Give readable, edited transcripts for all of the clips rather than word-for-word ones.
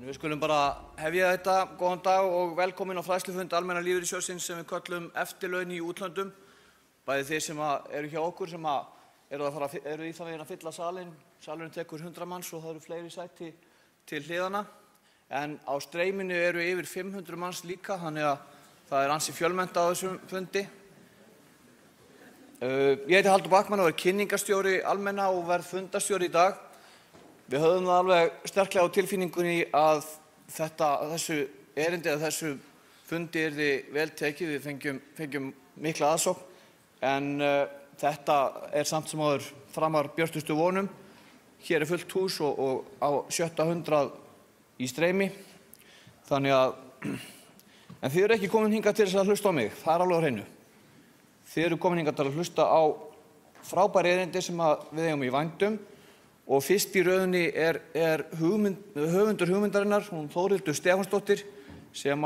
Við skulum bara hefja þetta. Góðan dag og velkomin á fræðslufund Almenna lífeyrissjóðsins sem við köllum eftirlaun í útlöndum. Bæði þeir sem eru hjá okkur sem eru í það veginn að fylla salinn. Salurinn tekur 100 manns og það eru fleiri sæti til hliðanna. En á streyminu eru yfir 500 manns líka, þannig að það er ansi fjölmennt á þessum fundi. Ég heiti Halldór Backman og er kynningarstjóri Almenna og verð fundarstjóri í dag. Við höfðum það alveg sterklega á tilfinningunni að þessu erindi eða þessu fundi yrði vel tekið. Við fengjum mikla aðsókn, en þetta er samt sem áður framar björtustu vonum. Hér er fullt hús og á 700 í streymi. En þið eru ekki komin hingað til þess að hlusta á mig, það er alveg á hreinu. Þið eru komin hingað til að hlusta á frábær erindi sem við eigum í vændum. Og fyrst í röðinni er höfundur hugmyndarinnar, hún Þórhildur Stefánsdóttir, sem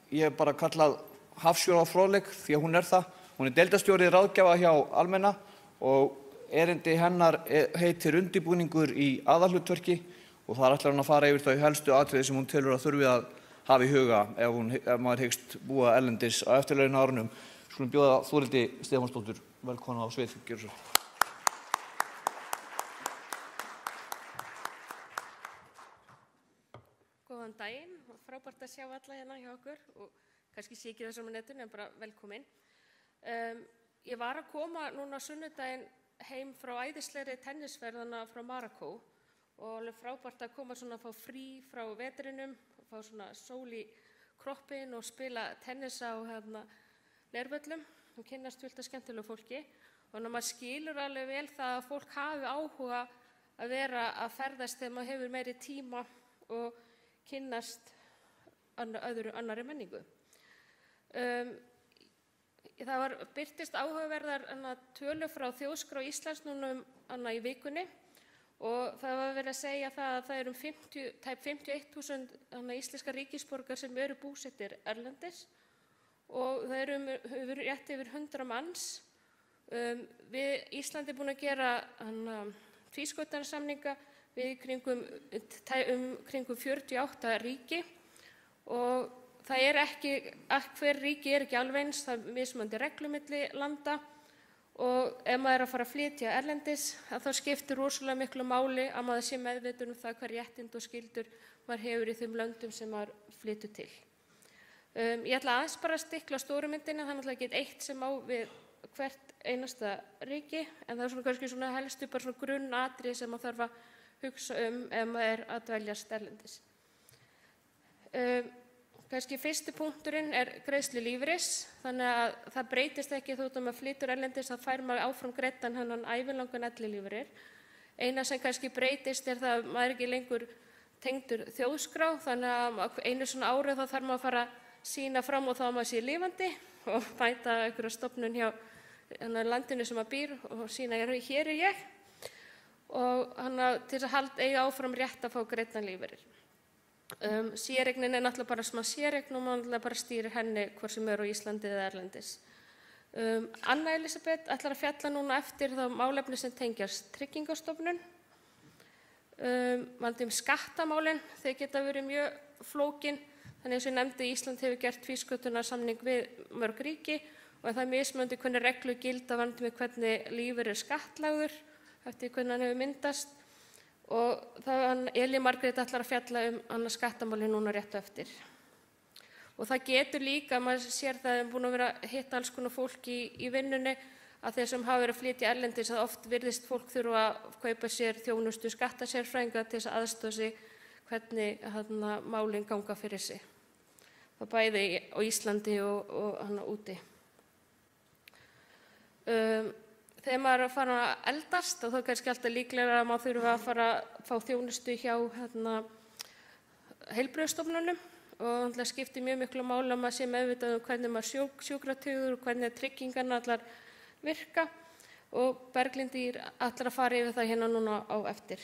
ég bara kallað hafsjór á fróðleik því að hún er það. Hún er deildarstjóri ráðgjafa hjá Almenna og erindi hennar heitir Undirbúningur í aðalhlutverki og þar ætlar hún að fara yfir þau helstu atriði sem hún telur að þurfi að hafa í huga ef maður hyggst búa erlendis á eftirlaunarárunum. Skulum bjóða Þórhildi Stefánsdóttur velkomna á svið. Gjörðu svo. Góðan daginn, frábært að sjá alla hérna hjá okkur og kannski sé ekki þessum á netinu en bara velkomin. Ég var að koma núna sunnudaginn heim frá æðislegri tennisferðana frá Marokkó og alveg frábært að koma svona að fá frí frá vetrinum, fá svona sól í kroppinn og spila tennis á nærvöllum og kynnast fullt af skemmtilegu fólki. Og maður skilur alveg vel það að fólk hafi áhuga að vera að ferðast þegar maður hefur meiri tíma og kynnast annarri menningu. Það birtist áhugaverðar tölur frá Þjóðskrá Íslands núna í vikunni og það var verið að segja að það eru tæp 51.000 íslenskar ríkisborgarar sem eru búsettir erlendis og það eru rétt yfir 100 manns. Við Íslandi er búin að gera tvísköttunarsamninga við kringum 48 ríki og það er ekki, hver ríki er ekki alveg eins, það er mismunandi reglur milli landa og ef maður er að fara að flytja erlendis þá skiptir rosalega miklu máli að maður sé meðvitað það hvað réttindi og skyldur maður hefur í þeim löndum sem maður flytur til. Ég ætla aðeins bara að stikla á stóru myndina, það er náttúrulega ekki eitt sem á við hvert einasta ríki en það er kannski helstu bara grunnatriði sem maður þarf að hugsa ef maður er að dveljast erlendis. Kannski fyrsti punkturinn er greiðslu lífeyris, þannig að það breytist ekki þótt að maður flytur erlendis að fær maður áfram greiddan þennan ævilangan ellilífeyrir. Eina sem kannski breytist er það að maður er ekki lengur tengdur þjóðskrá, þannig að einu svona árið þá þarf maður að fara að sýna fram og þá að maður sé lifandi og bæta einhverja stofnun hjá landinu sem maður býr og sýna hér er ég. Og til þess að eiga áfram rétt að fá greiddan lífeyrir. Séreignin er náttúrulega bara smá séreign og maður bara stýrir henni hvort sem á Íslandi eða erlendis. Anna Elísabet ætlar að fjalla núna eftir þá málefni sem tengjast Tryggingastofnun. Skattamálin, þeir geta verið mjög flókin, þannig eins og ég nefndi Ísland hefur gert tvísköttunarsamning við mörg ríki og það er mismunandi hvernig reglur gilda varðandi með hvernig lífeyrir er skattlagður eftir hvernig hann hefur myndast og Elín Margrét ætlar að fjalla skattamáli núna rétt eftir. Og það getur líka, maður sér það búin að vera að hitta alls konar fólk í vinnunni að þeir sem hafa verið að flytja erlendis að oft virðist fólk þurfa að kaupa sér þjónustu skattasérfræðinga til þess að aðstoða sig hvernig málin ganga fyrir sig. Það bæði á Íslandi og úti. Þegar maður er að fara að eldast og þá er kannski alltaf líklega að maður þurfa að fara að fá þjónustu hjá heilbrigðisstofnunum og það skiptir mjög miklu máli að maður sé meðvitað hvernig maður sjúkratryggður og hvernig tryggingarnar allar virka og Berglindi ætlar að fara yfir það hérna núna á eftir.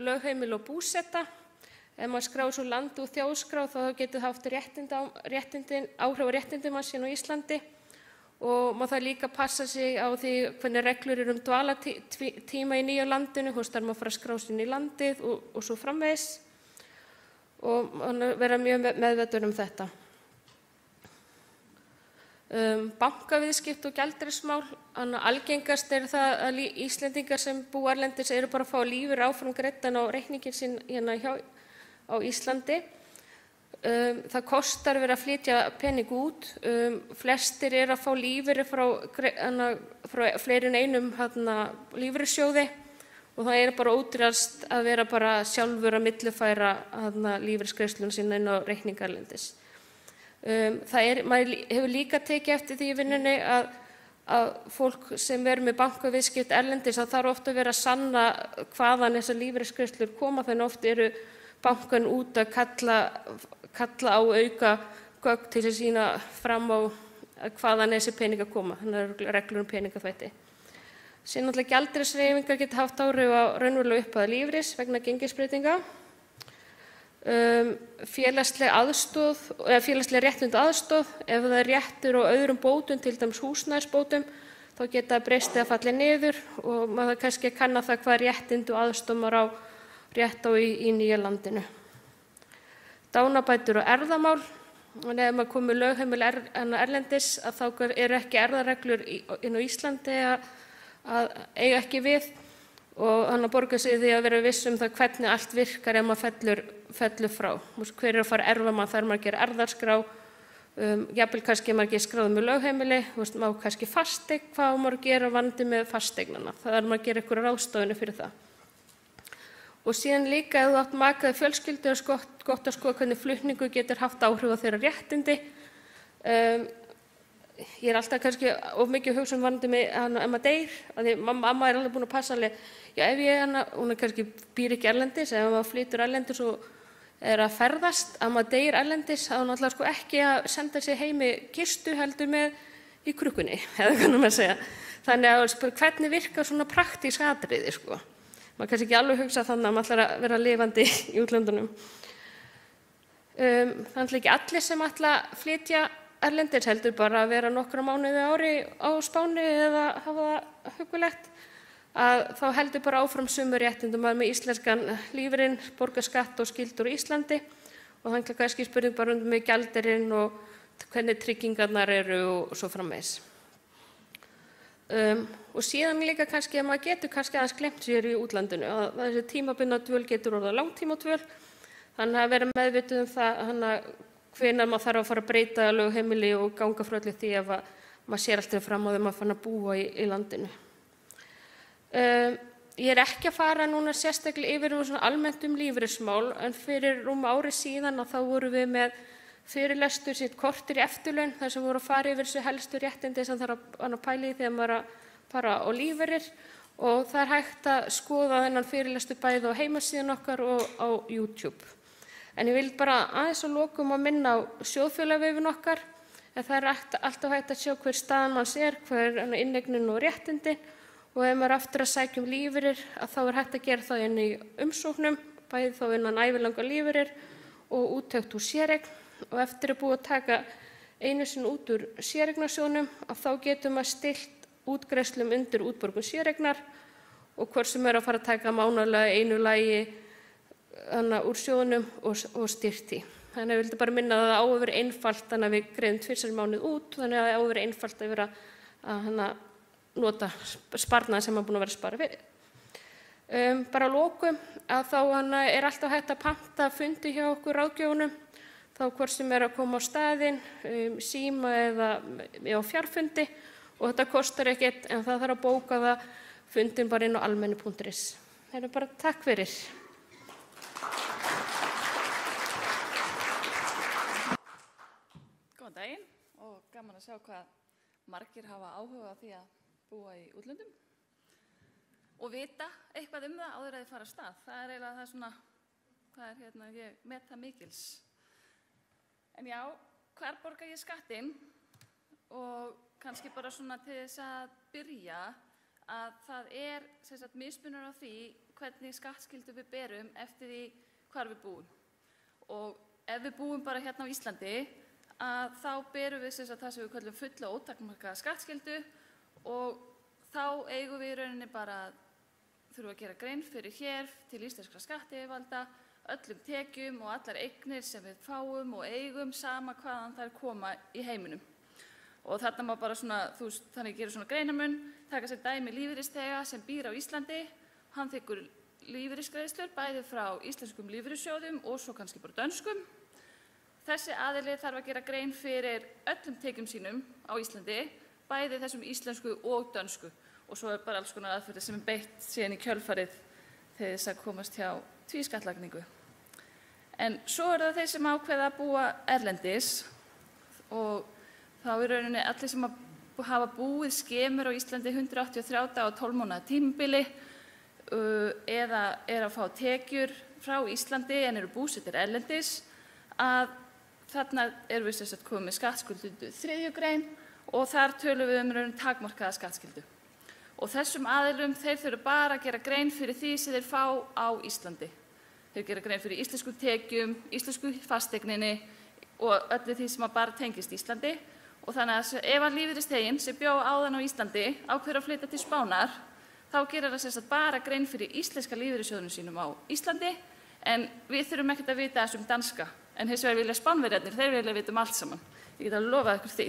Lögheimili og búseta. Ef maður skráir svo land úr þjóðskrá þá getur það haft áhrif á réttindi manns hérna á Íslandi og maður þarf líka að passa sig á því hvernig reglur eru dvalartíma í nýja landinu, þarf maður að fara að skrá sig inn í landið og svo framvegis og vera mjög meðvitaður þetta. Bankaviðskipti og gjaldeyrismál, algengast það að Íslendingar sem búa erlendis eru bara að fá lífeyri áfram greiddan á reikninginn sinn á Íslandi. Það kostar að flytja pening út. Flestir eru að fá lífeyri frá fleiri en einum lífeyrissjóði og það bara ódýrast að vera bara sjálfur að millifæra lífeyrisgreiðsluna sína inn á reikninga erlendis. Maður hefur líka tekið eftir því í vinnunni að fólk sem með bankaviðskipti erlendis það þarf ofta að vera að sanna hvaðan þessar lífeyrisgreiðslur koma, þannig oft eru bankan út að kalla á auka gögn til að sýna fram á hvaðan þessi peningar koma, þannig að reglur peningaþvætti. Síðan náttúrulega gjaldeyrishreyfingar geta haft áhrif á raunverulega upphæð lífeyris vegna gengisbreytinga. Félagsleg aðstoð eða félagsleg réttindi aðstoð, ef það réttur á öðrum bótum, til dæmis húsnæðisbótum, þá geta breyst eða fallið niður og maður kannski að kanna það hvað réttindi og aðstoð maður á rétt á í nýja landinu. Dánarbætur og erfðamál, ef maður komið lögheimili erlendis þá eru ekki erfðareglur inn á Íslandi að eiga ekki við og hann borgar sig því að vera viss það hvernig allt virkar ef maður fellur frá. Hver að fara að erfa mann, þarf maður að gera erfðaskrá, jafnvel kannski maður ekki skráð með lögheimili, má kannski fasteign, hvað maður að gera vandi með fasteignana, það maður að gera einhverja ráðstöfun fyrir það. Og síðan líka ef þú átt maka eða fjölskyldu er gott að skoða hvernig flutningur getur haft áhrif á þeirra réttindi. Ég alltaf kannski of mikið að hugsa varðandi mig ef maður deyr, af því mamma alveg búin að passa alveg, já ef hún kannski býr ekki erlendis, ef maður flytur erlendis og að ferðast, að maður deyr erlendis, þá náttúrulega ekki að senda sig heimi kistu heldur með í krukkunni, eða hvernig maður segja. Þannig að hvernig virkar svona praktísk atriði, maður kannski ekki alveg hugsa þannig að maður ætlar að vera lifandi í útlöndunum. Þannig ekki allir sem ætla að flytja erlendis heldur bara að vera nokkra mánuði á ári á Spáni eða hafa það huggulegt, að þá heldur bara áfram sömu réttindum með íslenskan lífeyrinn, borga skatt og skyldur í Íslandi og þannig kannski spurning bara með gjaldeyrin og hvernig tryggingarnar eru og svo framvegis. Og síðan líka kannski að maður getur kannski aðeins gleymt sér í útlandinu, að þessi tímabundna dvöl getur orðið langtímadvöl, þannig að vera meðvituð það hvenær maður þarf að fara að breyta lögheimili og ganga frá öllu því ef maður sér alltaf fram á þegar maður fann að búa í landinu. Ég ekki að fara núna sérstaklega yfir svona almennt lífeyrismál, en fyrir rúmu ári síðan þá vorum við með fyrirlestur sitt korter í eftirlaun, þar sem voru að fara yfir þessu helstu réttindi sem þarf að pæla í þegar maður að fara á lífeyrir, og það hægt að skoða þennan fyrirlestur bæði á heimasíðan okkar og á YouTube. En ég vil bara aðeins að lokum að minna á sjóðfélagavefinn okkar, en það alltaf hægt að sjá hver staðan manns hver inneignin og réttindi, og ef maður aftur að sækja lífeyrir þá hægt að gera það inn í umsóknum, bæði þá innan ævilanga lífeyrir og úttekt úr séreign, og eftir búið að taka einu sinni út úr séreignarsjóðnum þá getur maður stillt útgreiðslum undir útborgun séreignar og hvort sem að fara að taka mánaðarlega einu lagi úr sjóðnum og styrkt því. Þannig að ég vildi bara minna að það á að vera einfalt, þannig að við greiðum tvisvar í mánuð út, þannig að það á að vera einfalt að vera að nota sparnaðinn sem maður búinn að vera að spara fyrir. Bara að lokum að þá er alltaf hægt að panta fundi hjá okkur ráðgjöfunum, þá hvort sem að koma á staðinn, síma eða á fjarfundi, og þetta kostar ekkert en það þarf að bóka það fundin bara inn á almenni.is. Það bara takk fyrir. Góðan daginn og gaman að sjá hvað margir hafa áhuga á því að búa í útlöndum og vita eitthvað það áður að þið fara af stað. Það eiginlega það svona, hvað ég met það mikils. En já, hvar borga ég skattinn? Og kannski bara svona til þess að byrja að það sem sagt mismunur á því hvernig skattskyldu við berum eftir því hvar við búum. Og ef við búum bara hérna á Íslandi að þá berum við það sem við köllum fulla og ótakmarkaða skattskyldu og þá eigum við í rauninni bara þurfum að gera grein fyrir hér til íslenskra skattyfirvalda öllum tekjum og allar eignir sem við fáum og eigum sama hvaðan þær koma í heiminum. Og þarna má bara þannig gera svona greinamun, taka sér dæmi lífeyrisþega sem býr á Íslandi, hann þiggur lífeyrisgreiðslur bæði frá íslenskum lífeyrissjóðum og svo kannski bara dönskum. Þessi aðili þarf að gera grein fyrir öllum tekjum sínum á Íslandi, bæði þessum íslensku og dönsku. Og svo bara alls konar aðferðir sem beitt síðan í kjölfarið til þess að komast hjá tvískattlagningu. En svo það þeir sem ákveða að búa erlendis og þá í rauninni allir sem hafa búið skemur á Íslandi 183 daga og 12 mánaða tímabili eða að fá tekjur frá Íslandi en eru búsettir erlendis, að þarna erum við komið skattskyldu 3. grein og þar tölum við rauninni takmarkaða skattskyldu. Og þessum aðilum þeir þurfa bara að gera grein fyrir því sem þeir fá á Íslandi. Þeir gera grein fyrir íslensku tekjum, íslensku fasteigninni og öllu því sem bara tengist Íslandi. Og þannig að ef að lífeyrisþeginn sem bjó áðan á Íslandi ákveður að flytja til Spánar, þá gerir það bara grein fyrir íslenska lífeyrissjóðunum sínum á Íslandi, en við þurfum ekkert að vita þessum danska. En hins vegar vilja Spánverjarnir, þeir vilja vita allt saman. Ég get að lofa ykkur því.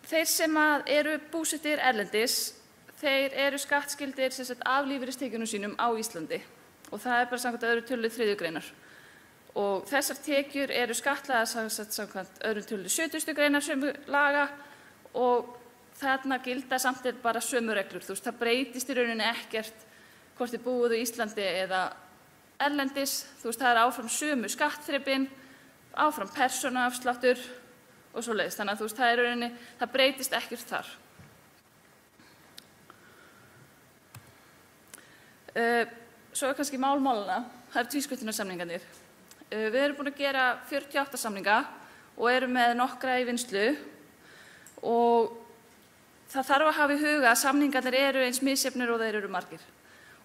Þeir sem eru búsettir erlendis, þeir eru skattskyldir af lífeyristekjunum sínum á Íslandi og það bara samkvæmt öðrum tölulið 3. greinar. Og þessar tekjur eru skattlagðar samkvæmt öðrum tölulið 70. greinar sömu laga og þarna gilda samt bara sömu reglur. Það breytist í rauninni ekkert hvort þið búið á Íslandi eða erlendis. Það áfram sömu skattþrepin, áfram persónuafsláttur og svoleiðis. Þannig að það breytist ekkert þar. Svo kannski málmálana, það tvísköttunarsamningarnir. Við erum búin að gera 48 samninga og erum með nokkra í vinnslu og það þarf að hafa í huga að samningarnir eru eins misjafnir og þeir eru margir.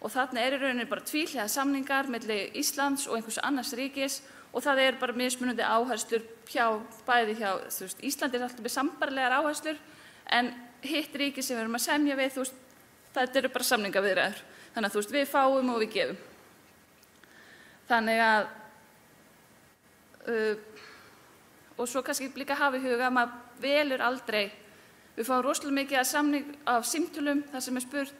Og þarna eru í rauninni bara tvíhliða samningar milli Íslands og einhvers annars ríkis og það bara mismunandi áherslur bæði hjá Íslandi alltaf með sambærilegar áherslur en hitt ríki sem við erum að semja við, þetta eru bara samningaviðræður. Þannig að við fáum og við gefum. Þannig að og svo kannski líka hafa í huga að maður velur aldrei. Við fáum rosalega mikið af símtölum þar sem spurt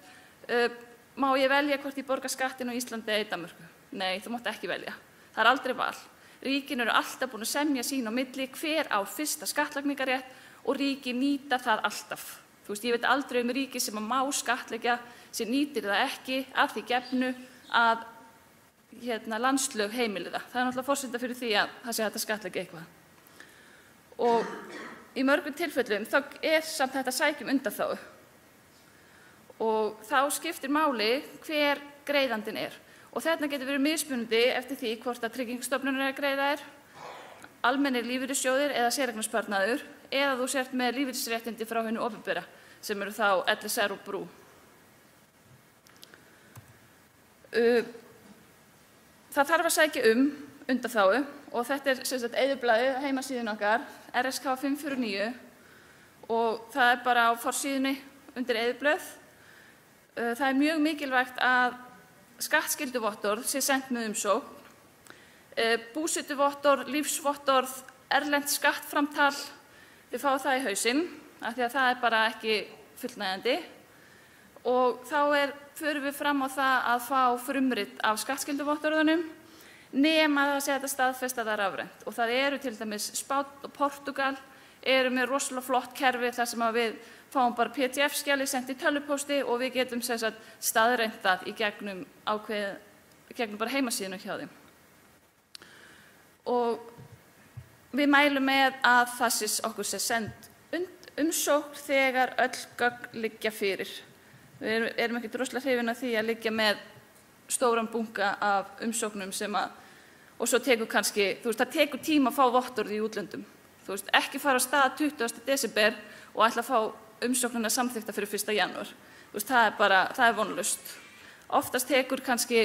má ég velja hvort ég borga skattinn á Íslandi eða í Danmörku? Nei, þú mátt ekki velja. Það aldrei val. Ríkin eru alltaf búin að semja sín á milli hver á fyrsta skattlagningarrétt og ríki nýta það alltaf. Ég veit aldrei ríki sem má skattleggja sem nýtir það ekki af því gefnu að landslög heimili það. Það náttúrulega forsenda fyrir því að það sé hægt að skattleggja eitthvað. Og í mörgum tilfellum þá samt þetta sækjum undanþágu. Og þá skiptir máli hver greiðandinn er. Og þetta getur verið mismunandi eftir því hvort að Tryggingastofnunin að greiða almennir lífeyrissjóðir eða séreignarsparnaður eða þú sért með lífeyrisréttindi frá hinu opinbera sem eru þá LSR og Brú. Það þarf að sækja undanþágu og þetta eyðublaðið heimasíðun okkar, RSK 549 og það bara á forsíðunni undir eyðublöð. Það mjög mikilvægt að skattskyldu-vottorð sé sent með umsókn, búsetuvottorð, lífsvottorð, erlent skattframtal, þið fá það í hausinn, af því að það bara ekki fullnægjandi og þá förum við fram á það að fá frumrit af skattskyldu-vottorðunum nema það sé þetta staðfest að það rafrænt og það eru til dæmis Spánn og Portúgal eru með rosalega flott kerfi þar sem að við fáum bara PDF-skjali sent í tölvupósti og við getum staðrænt það í gegnum bara heimasíðuna hjá þeim. Og við mælum með að okkur sé send umsókn þegar öll gögn liggja fyrir. Við erum ekki rosalega hrifin af því að liggja með stóran bunka af umsóknum sem og svo tekur kannski, það tekur tíma að fá vottorð í útlöndum. Ekki fara á stað 20. desember og ætla að fá umsóknina samþykkta fyrir 1. janúar. Það er vonlaust. Oftast tekur kannski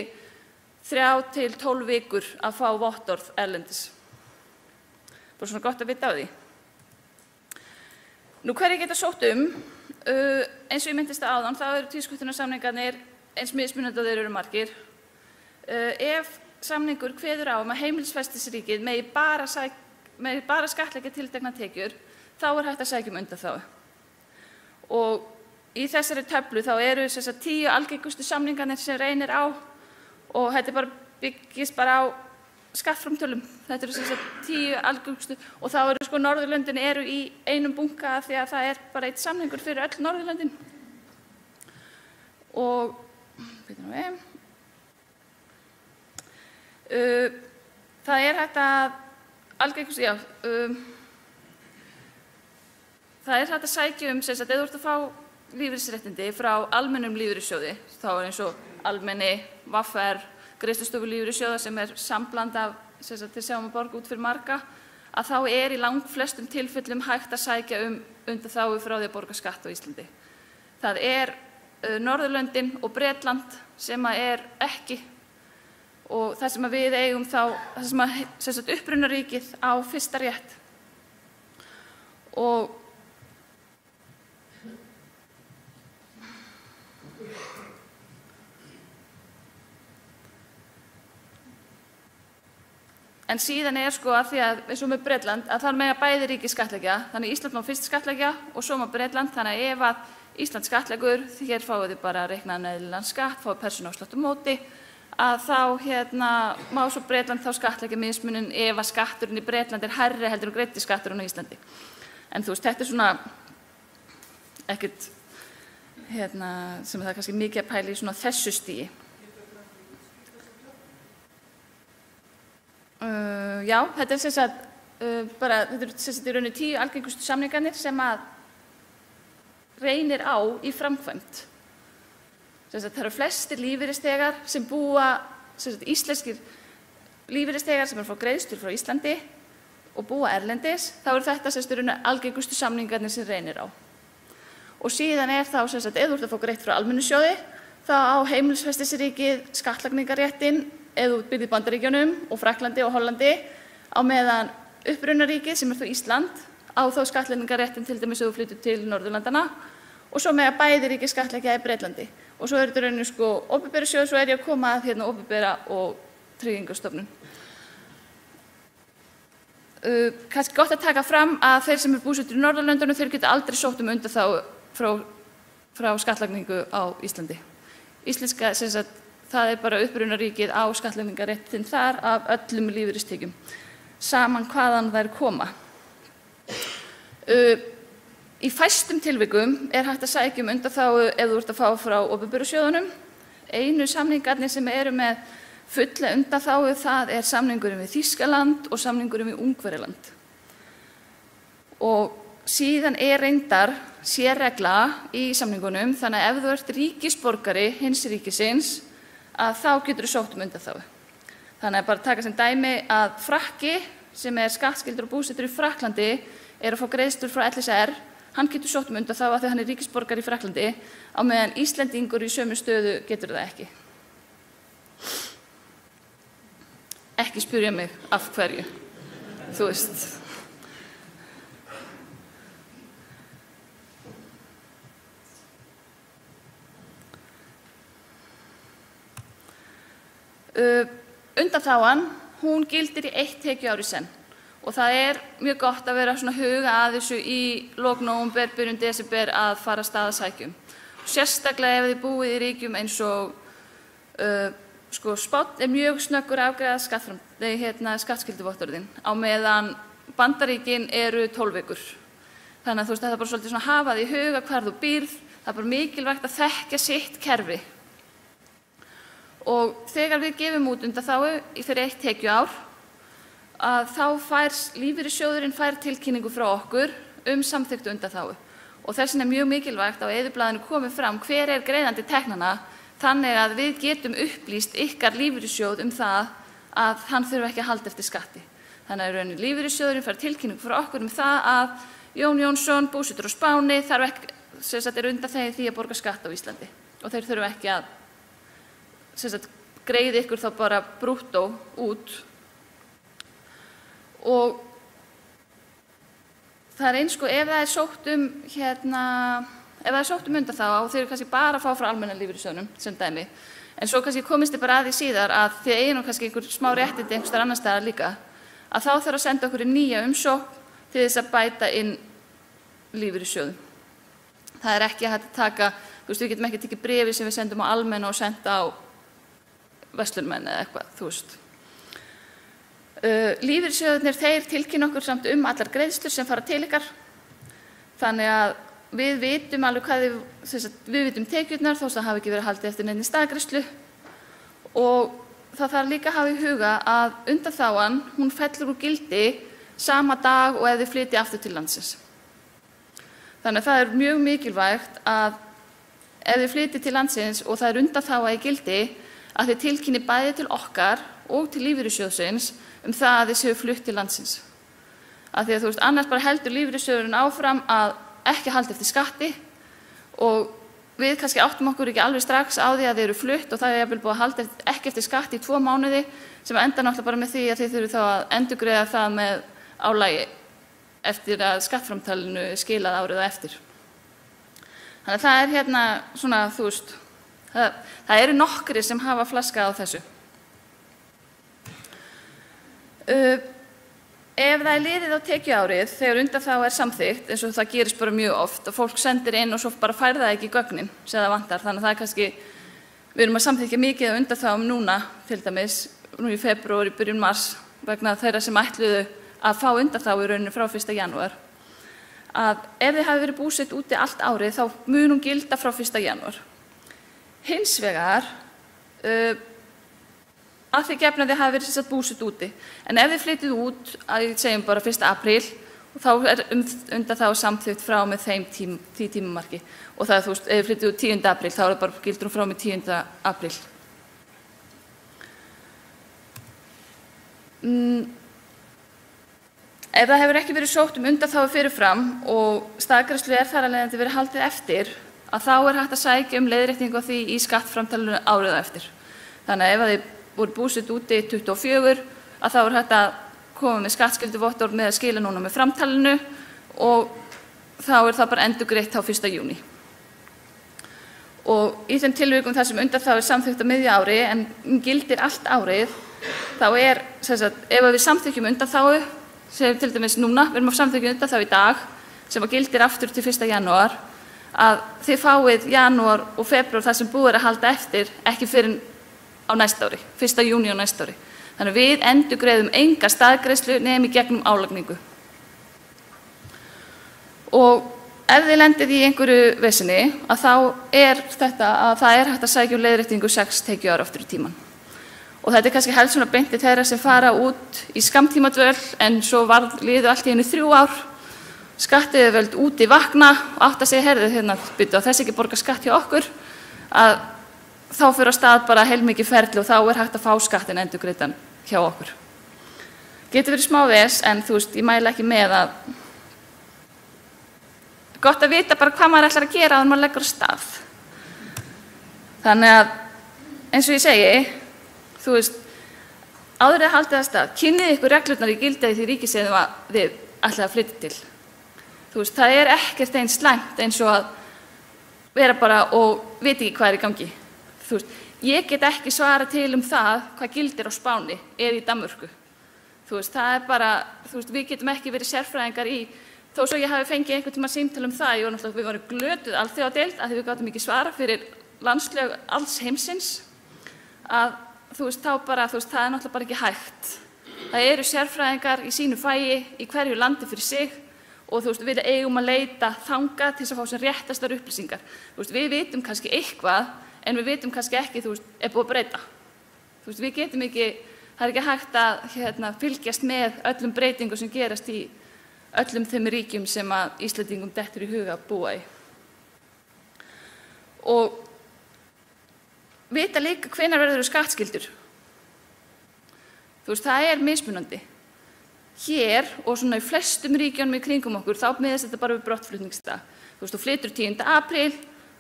3 til 12 vikur að fá vottorð erlendis. Bara svona gott að vita á því. Nú hverjir geta sótt eins og ég myndist það áðan, þá eru tvísköttunarsamningarnir eins mismunandi og þeir eru margir. Ef samningur kveður á að heimilisfestisríkið megi bara skattleggja tilteknar tekjur, þá er hægt að sækja undanþágu. Og í þessari töflu þá eru 10 algengustu samningarnir sem reynir á og þetta byggist bara á skattframtölum. Þetta eru 10 algengustu og þá eru Norðurlöndin eru í einum bunka því að það er bara eitt samningur fyrir öll Norðurlöndin. Og það er hægt að algengustu, já, það er hægt að sækja ef þú ert að fá lífeyrisréttindi frá almennum lífeyrissjóði, þá er eins og almenni, VR, greiðslustofulífeyrissjóða sem er sambland af til Sjávarborg út fyrir marga, að þá er í langflestum tilfellum hægt að sækja undanþágu frá því að borga skatt á Íslandi. Það er Norðurlöndin og Bretland sem er ekki, og það sem við eigum þá, það sem upprunaríkið á fyrsta rétt. Og en síðan er að því að eins og með Bretland að þar mega bæði ríki skattleggja, þannig Ísland má fyrst skattleggja og svo má Bretland, þannig að ef að Ísland skattleggur, hér fáið þið bara reiknaðan eðlilegan skatt, fáið persónuafslátt á móti, að þá má svo Bretland þá skattleggja mismuninn ef að skatturinn í Bretland er hærri heldur en greiddi skatturinn á Íslandi. En þú veist, þetta er svona ekkert sem það er kannski mikið að pæla í svona þessu stigi. Já, þetta er þetta eru í rauninni 10 algengustu samningarnir sem að reynir á í framkvæmd. Það eru flestir lífeyrisþegar sem búa, íslenskir lífeyrisþegar sem eru að fá greiðslur frá Íslandi og búa erlendis, þá eru þetta í rauninni algengustu samningarnir sem reynir á. Og síðan er þá, ef þú ert að fá greitt frá almennusjóði, þá á heimilisfestisríkið skattlagningarréttinn ef þú býrð í Bandaríkjunum og Frakklandi og Hollandi, á meðan upprunaríkið sem er þá Ísland á þá skattlagningarréttinn til dæmis ef þú flytur til Norðurlandana og svo mega bæði ríki skattleggja í Bretlandi. Og svo er þetta rauninni opinbera sjóð, svo er ég að koma að opinbera og Tryggingastofnun. Kannski gott að taka fram að þeir sem eru búsettir í Norðurlöndunum, þeir geta aldrei sótt undanþágu frá skattlagningu á Íslandi. Íslenska, það er bara upprunaríkið á skattlagningarréttinn þar af öllum lífeyristekjum, saman hvaðan þær koma. Í fæstum tilvikum er hægt að sækja undanþágu ef þú ert að fá frá opinberu sjóðunum. Einu samningarnir sem eru með fulla undanþágu, það er samningurinn við Þýskaland og samningurinn við Ungverjaland. Og síðan er reyndar sérregla í samningunum, þannig að ef þú ert ríkisborgari hins ríkisins, að þá getur þú sótt undanþágu. Þannig að bara taka sem dæmi að Frakki, sem er skattskyldur og búsettur í Frakklandi, er að fá greiðslur frá LSR, hann getur sótt undanþágu af því að hann er ríkisborgari í Frakklandi, á meðan Íslendingur í sömu stöðu getur það ekki. Ekki spyrja mig af hverju, þú veist. Undanþágan, hún gildir í 1 tekjuár í senn og það er mjög gott að vera svona huga að þessu í lok nóvember, byrjun desember að fara af stað að sækjum. Sérstaklega ef þið búið í ríkjum eins og Spánn er mjög snöggur að afgreiða skattskylduvottorðin á meðan Bandaríkin eru 12 vikur. Þannig að þú veist, það er bara svolítið svona að hafa því í huga hvar þú býrð, það er bara mikilvægt að þekkja sitt kerfi. Og þegar við gefum út undanþágu fyrir 1 tekjuár, að þá fær lífeyrissjóðurinn tilkynningu frá okkur samþykktu undanþágu. Og þess vegna er mjög mikilvægt á eyðublaðinu komið fram hver er greiðandi teknanna, þannig að við getum upplýst ykkar lífeyrissjóð það að hann þurfi ekki að halda eftir skatti. Þannig að rauninni lífeyrissjóðurinn fær tilkynningu frá okkur það að Jón Jónsson, búsettur á Spáni, er undanþeginn því að borga skatt á Íslandi og þeir þurfi ekki að greiði ykkur þá bara brúttó út. Og það eins sko, ef það sótt undanþága og þeir eru kannski bara að fá frá almenna lífeyrissjóðnum sem dæmi, en svo kannski komist þið bara að því síðar að þið eigin kannski einhver smá réttindi einhvers staðar annars staðar líka, að þá þarf að senda okkur í nýja umsókn til þess að bæta inn lífeyrissjóðum. Það er ekki hægt að taka, við getum ekki tekið bréfi sem við sendum á almenna og senda á verslunarmenn eða eitthvað, Lífeyrissjóðirnir, þeir tilkynna okkur samt allar greiðslur sem fara til ykkar, þannig að við vitum alveg hvað við vitum tekjurnar þó að það hafi ekki verið haldið eftir neinni staðgreiðslu, og það þarf líka að hafa í huga að undanþágan, hún fellur úr gildi sama dag og ef þið flytja aftur til landsins. Þannig að það er mjög mikilvægt að ef þið flytja til landsins og það er undanþága í gildi, að þið tilkynni bæði til okkar og til lífeyrissjóðsins það að þið séu flutt til landsins. Af því að annars bara heldur lífeyrissjóðurinn áfram að ekki halda eftir skatti, og við kannski áttum okkur ekki alveg strax á því að þið eru flutt og það er jafnvel búið að halda ekki eftir skatti í 2 mánuði, sem endar náttúrulega bara með því að þið þurfið þá að endurgreiða það með álagi eftir að skattframtalinu skilað árið á eftir. Þannig að það er svona, það eru nokkrir sem hafa flaskað á þessu. Ef það er liðið á tekjuárið þegar undanþága er samþykkt, eins og það gerist bara mjög oft, og fólk sendir inn og svo bara fær það ekki í gögnin sem það vantar, þannig að það er kannski, við erum að samþykkja mikið á undanþágum núna, til dæmis, nú í febrúar, í byrjun mars, vegna þeirra sem ætluðu að fá undanþágu í rauninni frá 1. janúar, að ef þið hafi verið búsett úti allt árið, þá mun hún gilda frá 1. janúar. Hins vegar, að því gefna þið hafi verið búsett úti. En ef þið flytið út, að ég segjum bara 1. apríl, þá er undanþága samþykkt frá með því tímamarki. Og það er, ef þið flytið út 10. apríl, þá er það bara gildur hún frá með 10. apríl. Ef það hefur ekki verið sótt undanþágu fyrirfram og staðgreiðslu þar af leiðandi verið haldið eftir, að þá er hægt að sækja leiðréttingu á því í skattframtalinu árið á eftir. Þannig að ef þið voru búsett úti 24, að þá er hægt að koma með skattskyldu-vottorð með að skila núna með framtalinu, og þá er það bara endurgreitt á 1. júní. Og í þeim tilvikum þar sem undanþága er samþykkt á miðju ári en gildir allt árið, þá er, ef við samþykkjum undanþágu, sem til dæmis núna, við erum að samþykkja undanþágu í dag, sem gildir aftur til 1. janúar, að þið fáið janúar og febrúar þar sem búið er að halda eftir, ekki fyrir á næsta ári, 1. júní á næsta ári. Þannig að við endurgreiðum enga staðgreiðslu nema í gegnum álagningu. Og ef þið lendið í einhverju vesinni, að þá er þetta að það er hægt að sækja leiðréttingu 6 tekjuár aftur í tíman. Og þetta er kannski helst svona beint til þeirra sem fara út í skammtímadvöl, en svo liðu allt í einu 3 ár, skattyfirvöld úti vakna og átta sig, heyrðu, byrju á þess ekki borga skatt hjá okkur, að þá fyrir á stað bara heilmikið ferli og þá er hægt að fá skattin endurgreiddan hjá okkur. Getur verið smá ves, en ég mæli ekki með að gott að vita bara hvað maður ætlar að gera áður maður leggur á stað. Þannig að, eins og ég segi, áður þið haldið að stað, kynnið ykkur reglurnar í gildi í því ríki sem þið ætlið að flytja til. Það er ekkert eins slæmt eins og að vera bara og vita ekki hvað er í gangi. Ég get ekki svara til það hvað gildir á Spáni eða í Danmörku. Það er bara, við getum ekki verið sérfræðingar í, þó svo ég hafi fengið einhvern tíma símtal það, við varum glötuð alþjóðadeild að við gátum ekki svara fyrir landslög alls heimsins, að þá bara, það er náttúrulega bara ekki hægt. Það eru sérfræðingar í sínu fagi, í hverju landi fyrir sig, og við eigum að leita þangað til þess að fá sem réttastar upplýsingar. Við vitum kannski eitthvað, en við vitum kannski ekki, er búið að breyta. Við getum ekki, það er ekki hægt að fylgjast með öllum breytingum sem gerast í öllum þeim ríkjum sem að Íslendingum dettur í huga að búa í. Og vita líka hvenær verður skattskyldur. Það er mismunandi. Hér og svona í flestum ríkjunum í kringum okkur, þá miðast þetta bara við brottflutningsdag. Þú flytur 10. apríl,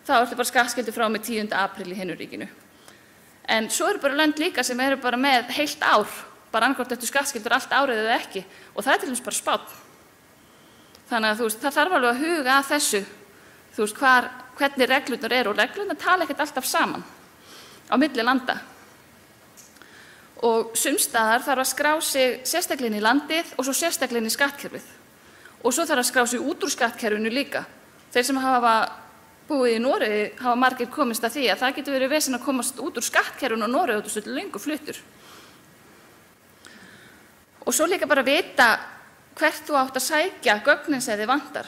þá ertu bara skattskyldur frá með 10. apríl í hinu ríkinu. En svo eru bara lönd líka sem eru bara með heilt ár, bara annaðhvort eftir skattskyldur allt árið eða ekki, og það til dæmis bara Spánn. Þannig að það þarf alveg að huga að þessu, hvernig reglurnar eru, og reglurnar tala ekkert alltaf saman á milli landa. Og sums staðar þarf að skrá sig sérstaklega inn í landið og svo sérstaklega inn í skattkerfið. Og svo þarf að skrá sig út úr skattkerfinu líka. Þeir sem hafa búið í Noregi hafa margir komist að því að það getur verið vesen að komast út úr skattkerfinu á Noregi og þetta er löngu fluttur. Og svo líka bara vita hvert þú átt að sækja gögnin sem þig vantar.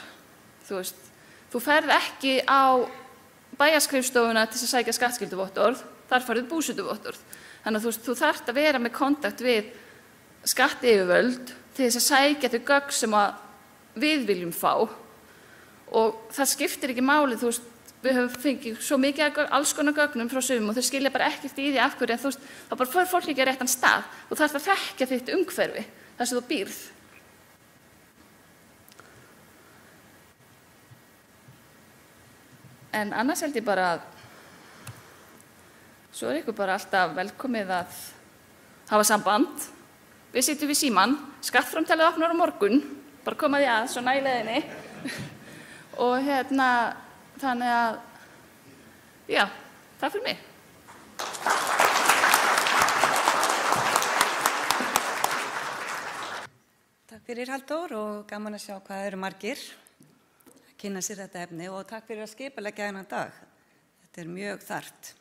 Þú ferð ekki á bæjarskrifstofuna til að sækja skattskyldu-vottorð, þar farið búsetuvottorð. Þannig að þú þarft að vera með kontakt við skattyfirvöld til þess að sækja þau gögn sem við viljum fá. Og það skiptir ekki máli, við höfum fengið svo mikið alls konar gögnum frá sumum og þau skilja bara ekkert í því af hverju, en þá bara fyrir fólk ekki á réttan stað. Þú þarft að þekkja þitt umhverfi, þar sem þú býrð. En annars held ég bara að svo ykkur bara alltaf velkomið að hafa samband. Við sitjum við símann, skattframtalið opnar á morgun, bara koma því að, svona í leiðinni. Og þannig að, já, það fyrir mig. Takk fyrir Halldór og gaman að sjá hvað eru margir að kynna sér þetta efni og takk fyrir að skipuleggja þennan dag. Þetta er mjög þarft.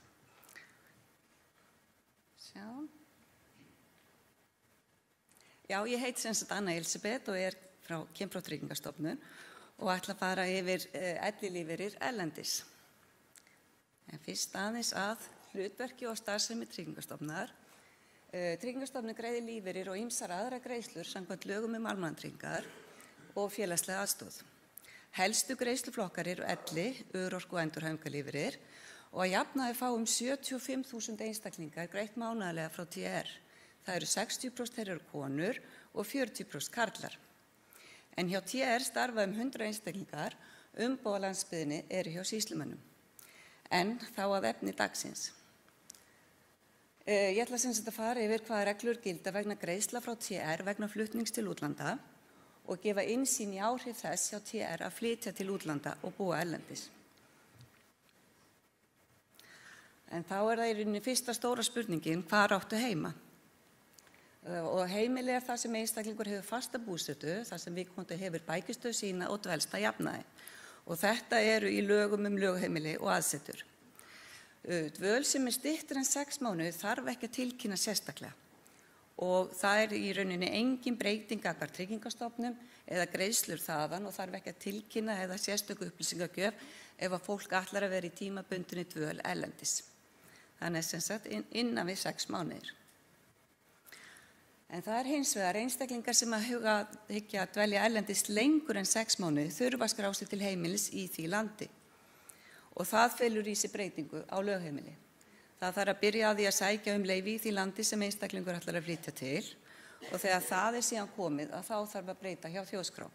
Já, ég heit sem sagt Anna Elisabeth og kem frá Tryggingastofnun og ætla að fara yfir ellilífeyrir erlendis. En fyrst aðeins að hlutverki og starfsemi Tryggingastofnunar. Tryggingastofnun greiðir lífeyrir og ýmsar aðra greiðslur samkvæmt lögum almannatryggingar og félagslega aðstoð. Helstu greiðsluflokkar eru elli, örorku- og endurhæfingarlífeyrir og að jafnaði fá 75.000 einstaklingar greitt mánaðarlega frá TR. Það eru 60% þeirra eru konur og 40% karlar. En hjá TR starfa 100 einstaklingar, umboð á landsbyggðinni eru hjá sýslumönnum. En þá að efni dagsins. Ég ætla sem sagt að fara yfir hvaða reglur gilda vegna greiðsla frá TR vegna flutnings til útlanda og gefa innsýn í áhrif þess hjá TR að flytja til útlanda og búa erlendis. En þá það í rauninni fyrsta stóra spurningin, hvar áttu heima? Og heimili það sem einstaklingur hefur fasta búsetu, þar sem viðkomandi hefur bækistöð sína og dvelst að jafnaði. Og þetta eru í lögum lögheimili og aðsetur. Dvöl sem styttri en 6 mánuði þarf ekki að tilkynna sérstaklega. Og það í rauninni engin breyting gagnvart Tryggingastofnun eða greiðslur þaðan og þarf ekki að tilkynna eða sérstöku upplýsingagjöf ef að fólk ætlar að vera í tímabundinni dvöl erlendis. Þannig sem sagt innan við 6 mánuðir. En það hins vegar einstaklingar sem að hyggja að dvelja erlendis lengur en 6 mánuði þurfa að skrá sig til heimilis í því landi. Og það felur í sig breytingu á lögheimili. Það þarf að byrja að því að sækja leyfi í því landi sem einstaklingur ætlar að flytja til og þegar það síðan komið að þá þarf að breyta hjá þjóðskrá.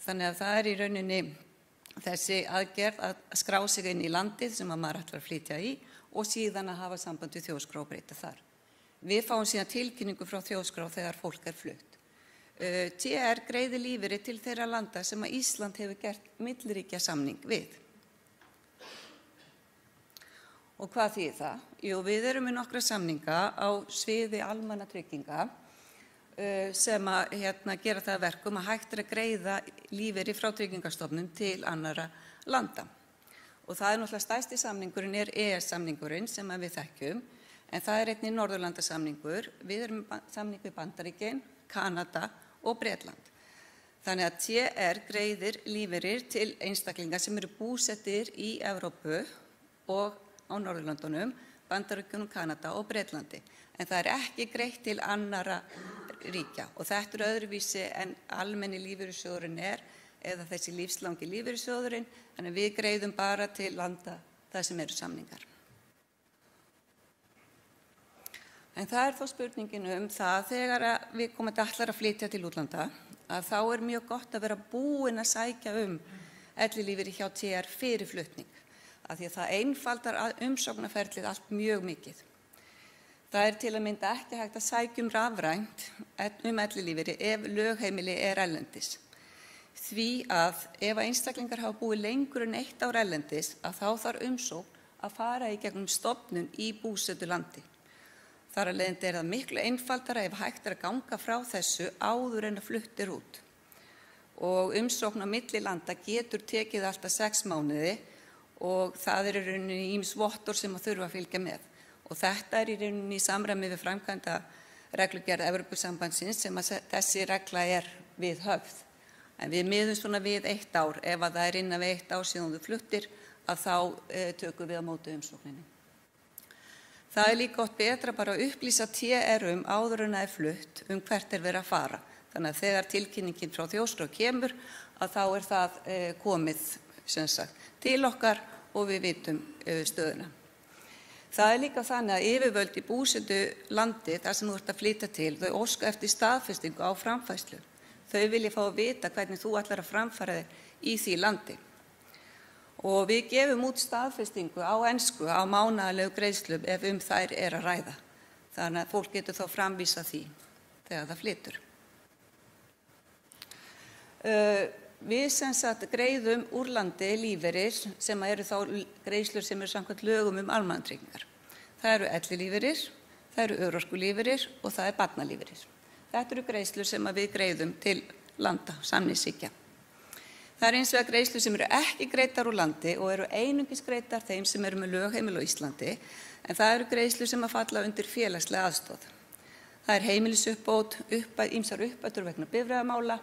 Þannig að það í rauninni þessi aðgerð að skrá sig inn í landið sem að maður ætlar að flytja í og síðan að hafa samband við þjóðskrá og breyta þar. Við fáum síðan tilkynningu frá þjóðskrá þegar fólk flutt. TR greiðir lífeyri til þeirra landa sem að Ísland hefur gert milliríkjasamning við. Og hvað þýðir það? Jú, við erum með nokkra samninga á sviði almannatrygginga sem að gera það verkum að hægt að greiða lífeyri frá Tryggingastofnun til annarra landa. Og það náttúrulega stærsti samningurinn EES-samningurinn sem við þekkjum, en það einnig Norðurlandasamningur. Við erum samning við Bandaríkin, Kanada og Bretland. Þannig að TR greiðir lífeyrir til einstaklinga sem eru búsettir í Evrópu og á Norðurlandunum, Bandaríkjunum, Kanada og Bretlandi. En það ekki greitt til annarra ríkja og þetta öðruvísi en almenni lífeyrissjóðurinn eða þessi lífslangi lífeyrissjóðurinn, þannig við greiðum bara til landa það sem eru samningar. En það þó spurningin það þegar við komum allar að flytja til útlanda að þá mjög gott að vera búin að sækja ellilífeyri hjá TR fyrir flutning. af því að það einfaldar umsóknarferlið allt mjög mikið. Það til að mynda ekki hægt að sækja rafrænt ellilífeyri ef lögheimili erlendis. Því að ef einstaklingar hafa búið lengur en 1 ár erlendis að þá þarf umsókn að fara í gegnum stofnun í búsetulandi. Þar af leiðandi það miklu einfaldara ef hægt að ganga frá þessu áður en að fluttir út. Og umsókn á milli landa getur tekið alltaf 6 mánuði og það í rauninni ýmis vottor sem að þurfa að fylgja með. Og þetta í rauninni í samræmi við framkvæmda reglugerð Evrópusambandsins sem að þessi regla við höfð. En við miðum svona við 1 ár, ef að það innan við 1 ár síðan þú fluttir, að þá tökum við á móti umsókninni. Það líka gott betra bara að upplýsa TR áður en það flutt hvert verið að fara. Þannig að þegar tilkynningin frá Þjóðskrá kemur, að þá það komið til okkar og við vitum stöðuna. Það líka þannig að yfirvöld í búsetu landi, þar sem þú ert að flytja til, þau óska eftir staðfestingu á framfærslu. Þau vilja fá að vita hvernig þú ætlar að framfæra þig í því landi. Og við gefum út staðfestingu á ensku á mánaðarlegu greiðslum ef þær að ræða. Þannig að fólk getur þá framvísa því þegar það flytur. Við greiðum úr landi lífeyrir sem eru þá greiðslur sem eru samkvæmt lögum almannatryggingar. Það eru ellilífeyrir, það eru örorkulífeyrir og það barnalífeyrir. Þetta eru greiðslur sem við greiðum til landa, samningshyggja. Það hins vegar greiðslur sem eru ekki greiddar úr landi og eru einungis greiddar þeim sem eru með lögheimili á Íslandi, en það eru greiðslur sem falla undir félagslega aðstoð. Það heimilisuppbót, ýmsar uppbætur vegna bifreiðamála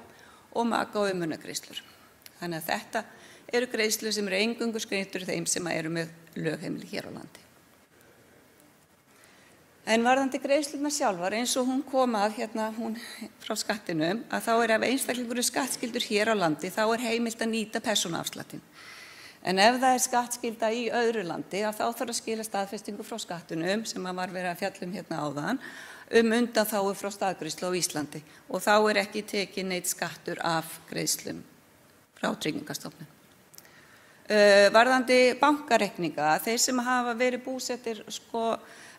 og maka- og umönnunargreiðslur. Þannig að þetta eru greiðslur sem eru eingöngu greiddar þeim sem eru með lögheimili hér á landi. En varðandi greiðslurnar sjálfar, eins og hún kom að hún frá skattinum, að þá ef einstaklingur skattskyldur hér á landi, þá heimilt að nýta persónuafsláttinn. En ef það skattskylda í öðru landi, að þá þarf að skila staðfestingu frá skattinum, sem var verið að fjalla áðan, undanþágu frá staðgreiðslu á Íslandi. Og þá ekki tekið neitt skattur af greiðslum frá Tryggingastofnun. Varðandi bankareikninga, þeir sem hafa verið búsettir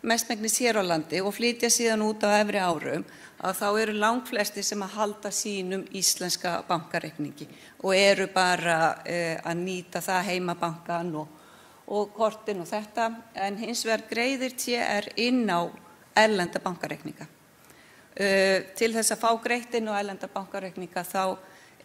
mestmegnis hér á landi og flytja síðan út á efri árum, að þá eru langflestir sem halda sínum íslenska bankareikningi og eru bara að nýta það heimabankan og kortin og þetta, en hins vegar greiðir TR inn á erlenda bankareikninga. Til þess að fá greitt inn á erlenda bankareikninga þá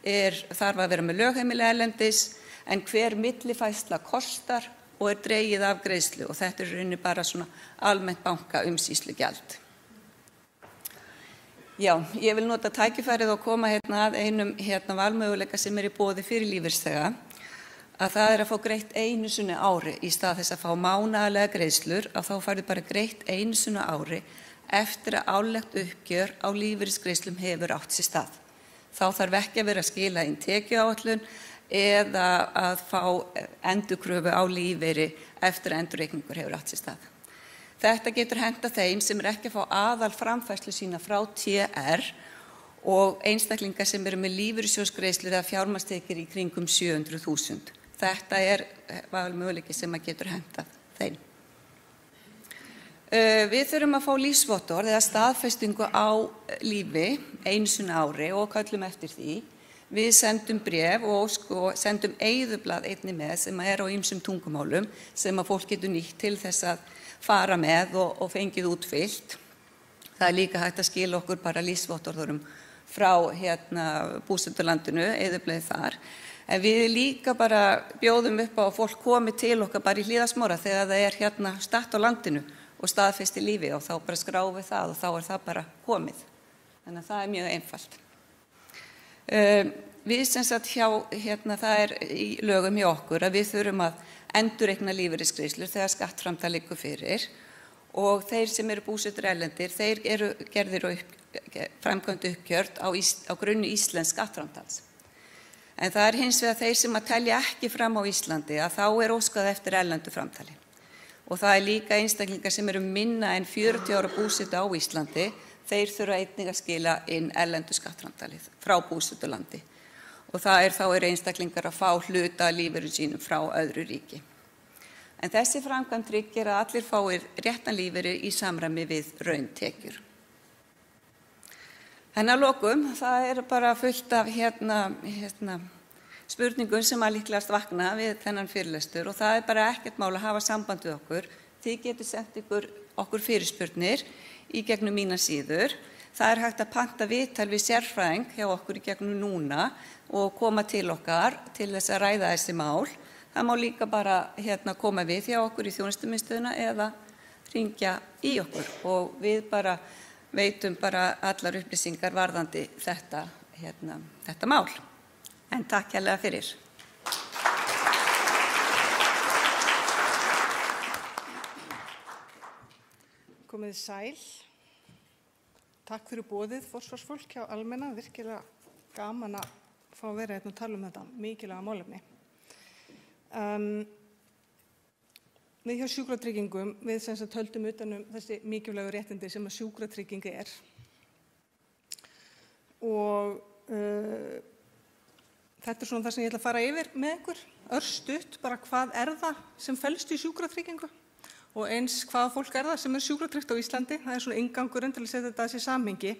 þarf að vera með lögheimili erlendis, en hver millifærsla kostar og dregið af greiðslu og þetta rauninni bara svona almennt bankaumsýslugjald. Já, ég vil nota tækifærið og koma að einum valmöguleika sem í boði fyrir lífeyrisþega, að það að fá greitt einu sinni á ári í stað þess að fá mánaðarlega greiðslur, að þá færðu bara greitt einu sinni á ári eftir að árlegt uppgjör á lífeyrisgreiðslum hefur átt sér stað. Þá þarf ekki að vera að skila inn tekjuáætlun eða að fá endurkröfu á lífeyri eftir að endurreikningur hefur átt sér stað. Þetta getur hentað þeim sem ekki að fá aðal framfærslu sína frá TR og einstaklingar sem eru með lífeyrissjóðsgreiðslur eða fjármagnstekjur í kringum 700.000. Þetta valmöguleiki sem getur hentað þeim. Við þurfum að fá lífsvottorð eða staðfestingu á lífi einu sinni á ári og köllum eftir því. Við sendum bréf og sendum eyðublað einnig með sem á ýmsum tungumálum sem að fólk getur nýtt til þess að fara með og fengið útfyllt. Það líka hægt að skila okkur bara lífsvottorðurum frá búsetulandinu, eyðublaðið þar. En við líka bara bjóðum upp á að fólk komi til okkar bara í Hlíðasmára þegar það statt á landinu og staðfesti lífi og þá bara skráum við það og þá það bara komið. Þannig að það mjög einfalt. Við það í lögum hjá okkur að við þurfum að endurreikna lífeyrisgreiðslur þegar skattframtal liggur fyrir og þeir sem eru búsettir erlendir, þeir eru gerðir og framkvæmd uppgjört á grunni íslensks skattframtals. En það hins vegar þeir sem að telja ekki fram á Íslandi að þá óskað eftir erlendu framtali. Og það líka einstaklingar sem eru minna en 40 ára búsetu á Íslandi, þeir þurfa einnig að skila inn erlendu skattframtalið frá búsetulandi. Og það þá einstaklingar að fá hluta af lífeyri sínum frá öðru ríki. En þessi framkvæmd tryggir að allir fáir réttan lífeyri í samræmi við rauntekjur. En að lokum, það er bara fullt af spurningum sem að líklegast vakna við þennan fyrirlestur og það er bara ekkert mál að hafa samband við okkur. Þið getur sendt okkur fyrirspurnir í gegnum mínar síður. Það er hægt að panta viðtal við sérfræðing hjá okkur í gegnum núna og koma til okkar til þess að ræða þessi mál. Það má líka bara koma við hjá okkur í þjónustumiðstöðina eða hringja í okkur og við bara veitum bara allar upplýsingar varðandi þetta mál. En takk hérlega fyrir. Komið sæl. Takk fyrir boðið, forsvarsfólk hjá Almenna. Virkilega gaman að fá að vera og tala þetta mikilvæga málefni. Við hjá Sjúkratryggingum, við sem sagt höldum utan þessi mikilvægu réttindi sem að sjúkratrygging er. Og þetta er svona það sem ég ætla að fara yfir með ykkur, örstutt, bara hvað er það sem felst í sjúkratryggingu og eins hvaða fólk er það sem er sjúkratryggt á Íslandi. Það er svona inngangurinn til að setja þetta í samhengi.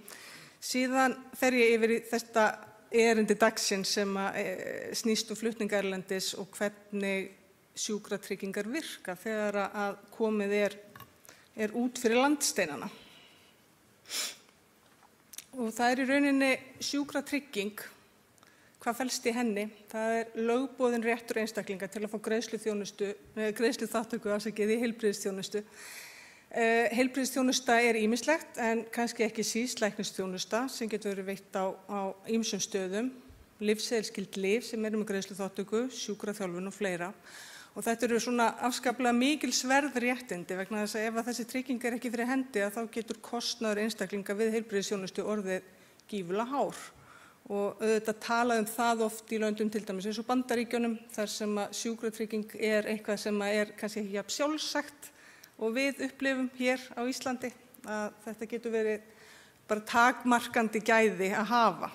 Síðan fer ég yfir í þetta erindi dagsins sem snýst flutninga erlendis og hvernig sjúkratryggingar virka þegar að komið er út fyrir landsteinana. Og það er í rauninni sjúkratrygging. Hvað felst í henni? Það er lögboðinn réttur einstaklinga til að fá greiðsluþátttöku í heilbrigðisþjónustu. Heilbrigðisþjónusta er ýmislegt en kannski ekki síst læknisþjónusta sem getur verið veitt á ýmsum stöðum, lyfseðilsskyld lyf sem eru með greiðsluþátttöku, sjúkraþjálfun og fleira. Og þetta eru svona afskaplega mikilsverð réttindi vegna þess að ef þessi trygging er ekki fyrir hendi þá getur kostnaður einstaklinga við heilbrigðisþjónustu orðið gífurlega hár. Og auðvitað talað það oft í löndum til dæmis eins og Bandaríkjunum þar sem að sjúkratrygging er eitthvað sem er kannski ekki jafn sjálfsagt og við upplifum hér á Íslandi að þetta getur verið bara takmarkandi gæði að hafa.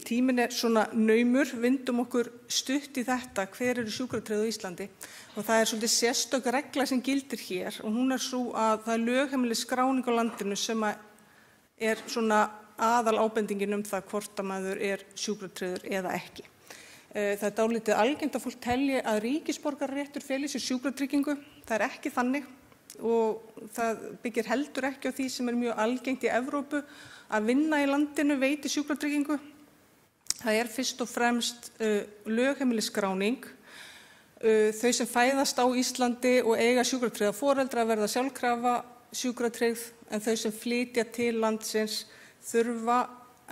Tíminn er svona naumur, vindum okkur stutt í þetta, hver eru sjúkratryggð á Íslandi og það er svolítið sérstök regla sem gildir hér og hún er svo að það er lögheimilis skráning á landinu sem er svona aðal ábendingin það hvort að maður er sjúkratryggður eða ekki. Það er dálítið algengt að fólk telji að ríkisborgararéttur feli í sér sjúkratryggingu. Það er ekki þannig og það byggir heldur ekki á því sem er mjög algengt í Evrópu að vinna í landinu veiti sjúkratryggingu. Það er fyrst og fremst lögheimilisskráning. Þau sem fæðast á Íslandi og eiga sjúkratryggða foreldra verða sjálfkrafa sjúkratryggð en þau sem flytja til landsins þurfa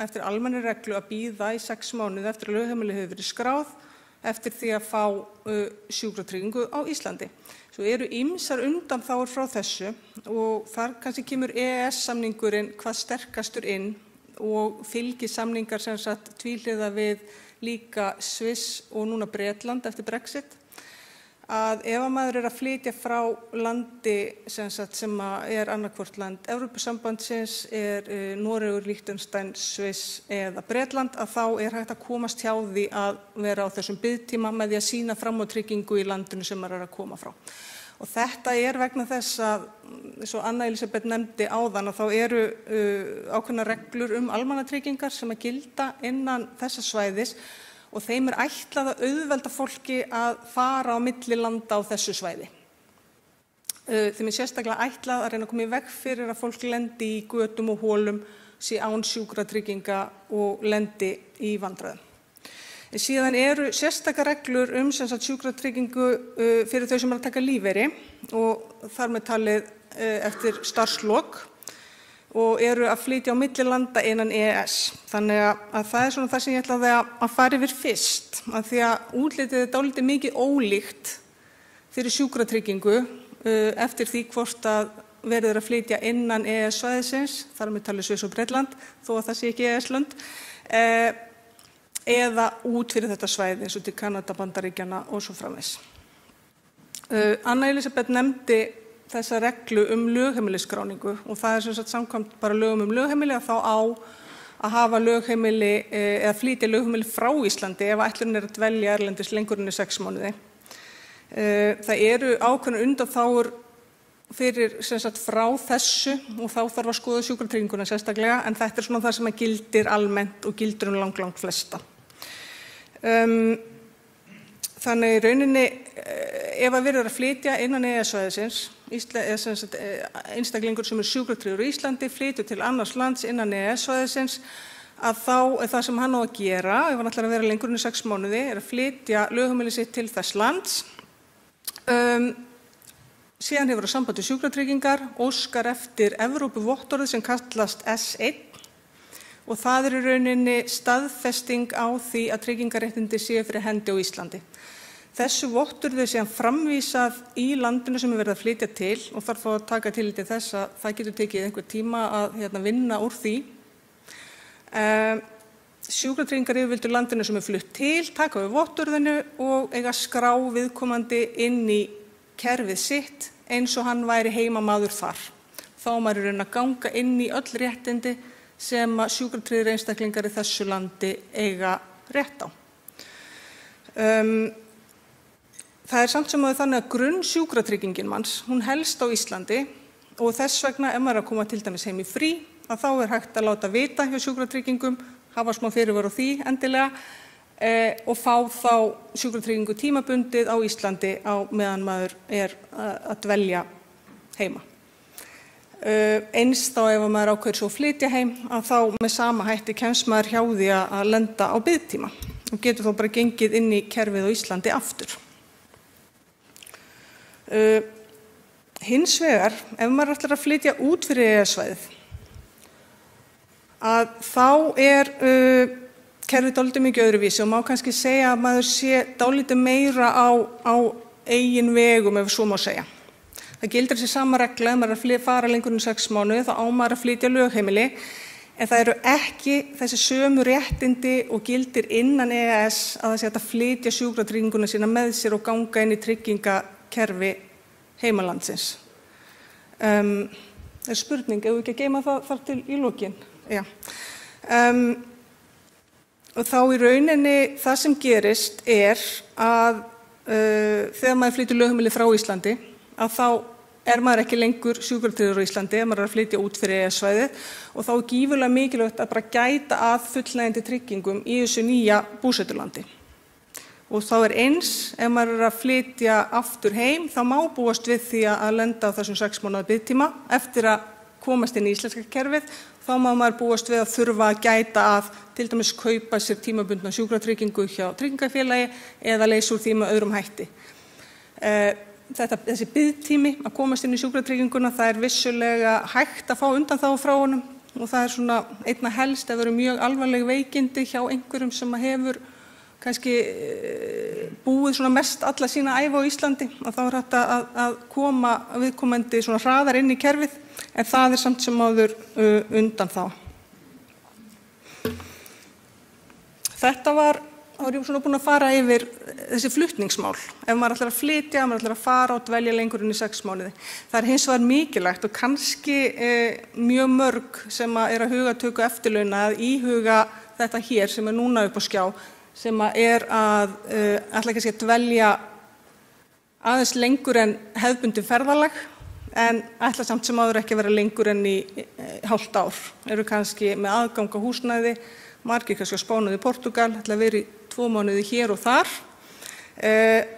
eftir almennri reglu að bíða í 6 mánuði eftir að lögheimili hefur verið skráð eftir því að fá sjúkratryggingu á Íslandi. Svo eru ýmsar undanþágur frá þessu og þar kannski kemur EES-samningurinn hvað sterkastur inn og fylgisamningar sem sagt tvíhliða við líka Sviss og núna Bretland eftir Brexit. Að ef maður er að flytja frá landi sem er annarkvort land Evrópusambandsins, Noregur, Liechtenstein, Sviss eða Bretland, að þá er hægt að komast hjá því að vera á þessum biðtíma með því að sýna fram á tryggingu í landinu sem maður er að koma frá. Og þetta er vegna þess að, eins og Anna Elisabeth nefndi áðan, að þá eru ákveðnar reglur almannatryggingar sem að gilda innan þessa svæðis og þeim er ætlað að auðvelda fólki að fara á milli landa á þessu svæði. Þeim er sérstaklega ætlað að reyna að koma í veg fyrir að fólk lendi í götum og hólum, sé án sjúkratrygginga og lendi í vandræðum. Síðan eru sérstakar reglur sjúkratryggingu fyrir þau sem eru að taka lífeyri og þar með talið eftir starfslok og eru að flytja á milli landa innan EES. Þannig að það er svona það sem ég ætlaði að fara yfir fyrst, að því að útlitið er dálítið mikið ólíkt fyrir sjúkratryggingu eftir því hvort að verið er að flytja innan EES-svæðisins, þar með talið Sviss og Bretland, þó að það sé ekki EES-lönd, eða út fyrir þetta svæði eins og til Kanada, Bandaríkjanna og svo framvegis. Anna Elisabeth nefndi þessa reglu lögheimilisskráningu og það er sem sagt samkvæmt bara lögum lögheimili að þá á að hafa lögheimili eða flytja lögheimili frá Íslandi ef ætlunin að dvelja erlendis lengur en í 6 mánuði. Það eru ákveðnar undanþágur fyrir frá þessu og þá þarf að skoða sjúkratrygginguna sérstaklega, en þetta svona það sem gildir almennt og gildir langt flesta. Þannig í rauninni ef verið að flytja innan EES-svæðisins, einstaklingur sem sjúkratryggður í Íslandi flytur til annars lands innan EES-svæðisins, að þá það sem hann á að gera, ef hann ætlar að vera lengur en í 6 mánuði, að flytja lögheimili sitt til þess lands. Síðan hefur samband við sjúkratryggingar, óskar eftir Evrópuvottorði sem kallast S1 og það í rauninni staðfesting á því að tryggingaréttindi séu fyrir hendi á Íslandi. Þessu vottorði er síðan framvísað í landinu sem verið að flytja til og þarf að taka tillit til þess að það getur tekið einhver tíma að vinna úr því. Sjúkratryggingayfirvöld í landinu sem flutt til taka við vottorðinu og eiga skrá viðkomandi inn í kerfið sitt eins og hann væri heimamaður þar. Þá maður að ganga inn í öll réttindi sem sjúkratryggðir einstaklingar í þessu landi eiga rétt á. Það samt sem áður þannig að grunnsjúkratryggingin manns, hún helst á Íslandi og þess vegna ef maður að koma til dæmis heim í frí, að þá hægt að láta vita hjá sjúkratryggingum, hafa smá fyrirvara á því endilega og fá þá sjúkratryggingu tímabundið á Íslandi á meðan maður að dvelja heima. Eins þá ef maður ákveður svo að flytja heim, að þá með sama hætti kemst maður hjá því að lenda á biðtíma og getur þá bara gengið inn í kerfið á Íslandi aftur. Hins vegar, ef maður ætlar að flytja út fyrir EES-svæðið, að þá kerfið dálítið mikið öðruvísi og má kannski segja að maður sé dálítið meira á eigin vegum, ef svo má segja. Það gildir þessi sama regla, ef maður er að fara lengur en 6 mánuði, þá á maður að flytja lögheimili, en það eru ekki þessi sömu réttindi og gildir innan EES að það sé hægt að flytja sjúkratrygginguna sína með sér og ganga inn í tryggingakerfi heimalandsins. Það er spurning, ef við ekki að geyma það þar til í lokin. Já. Og þá í rauninni það sem gerist að þegar maður flytur lögheimili frá Íslandi, að þá maður ekki lengur sjúkratryggður á Íslandi, maður að flytja út fyrir EES-svæðið og þá gífurlega mikilvægt að bara gæta að fullnægjandi tryggingum í þessu nýja búsetulandi. Og þá eins, ef maður að flytja aftur heim, þá má búast við því að lenda á þessum 6 mánaða biðtíma. Eftir að komast inn í íslenska kerfið, þá má maður búast við að þurfa að gæta að til dæmis kaupa sér tímabundna sjúkratryggingu hjá tryggingafélagi eða leysa úr því með öðrum hætti. Þessi biðtími að komast inn í sjúkratrygginguna, það vissulega hægt að fá undanþágu frá honum og það svona einna helst ef það eru mjög alvarleg veikindi hjá einhverjum sem hefur kannski búið svona mest alla sína ævi á Íslandi, að þá hægt að koma viðkomandi svona hraðar inn í kerfið, en það samt sem áður undanþága. Þá er ég svona búin að fara yfir þessi flutningsmál. Ef maður ætlar að flytja, maður ætlar að fara og dvelja lengur en í 6 mánuði. Það hins vegar mikilvægt og kannski mjög mörg sem að huga töku eftirlauna að íhuga þetta hér sem núna upp á skjá, sem að ætla kannski að dvelja aðeins lengur en hefðbundið ferðalag, en ætla samt sem áður ekki að vera lengur en í hálft ár. Eru kannski með aðgang á húsnæði, margir kannski á Spáni í Portúgal, ætla að vera í 2 mánuði hér og þar.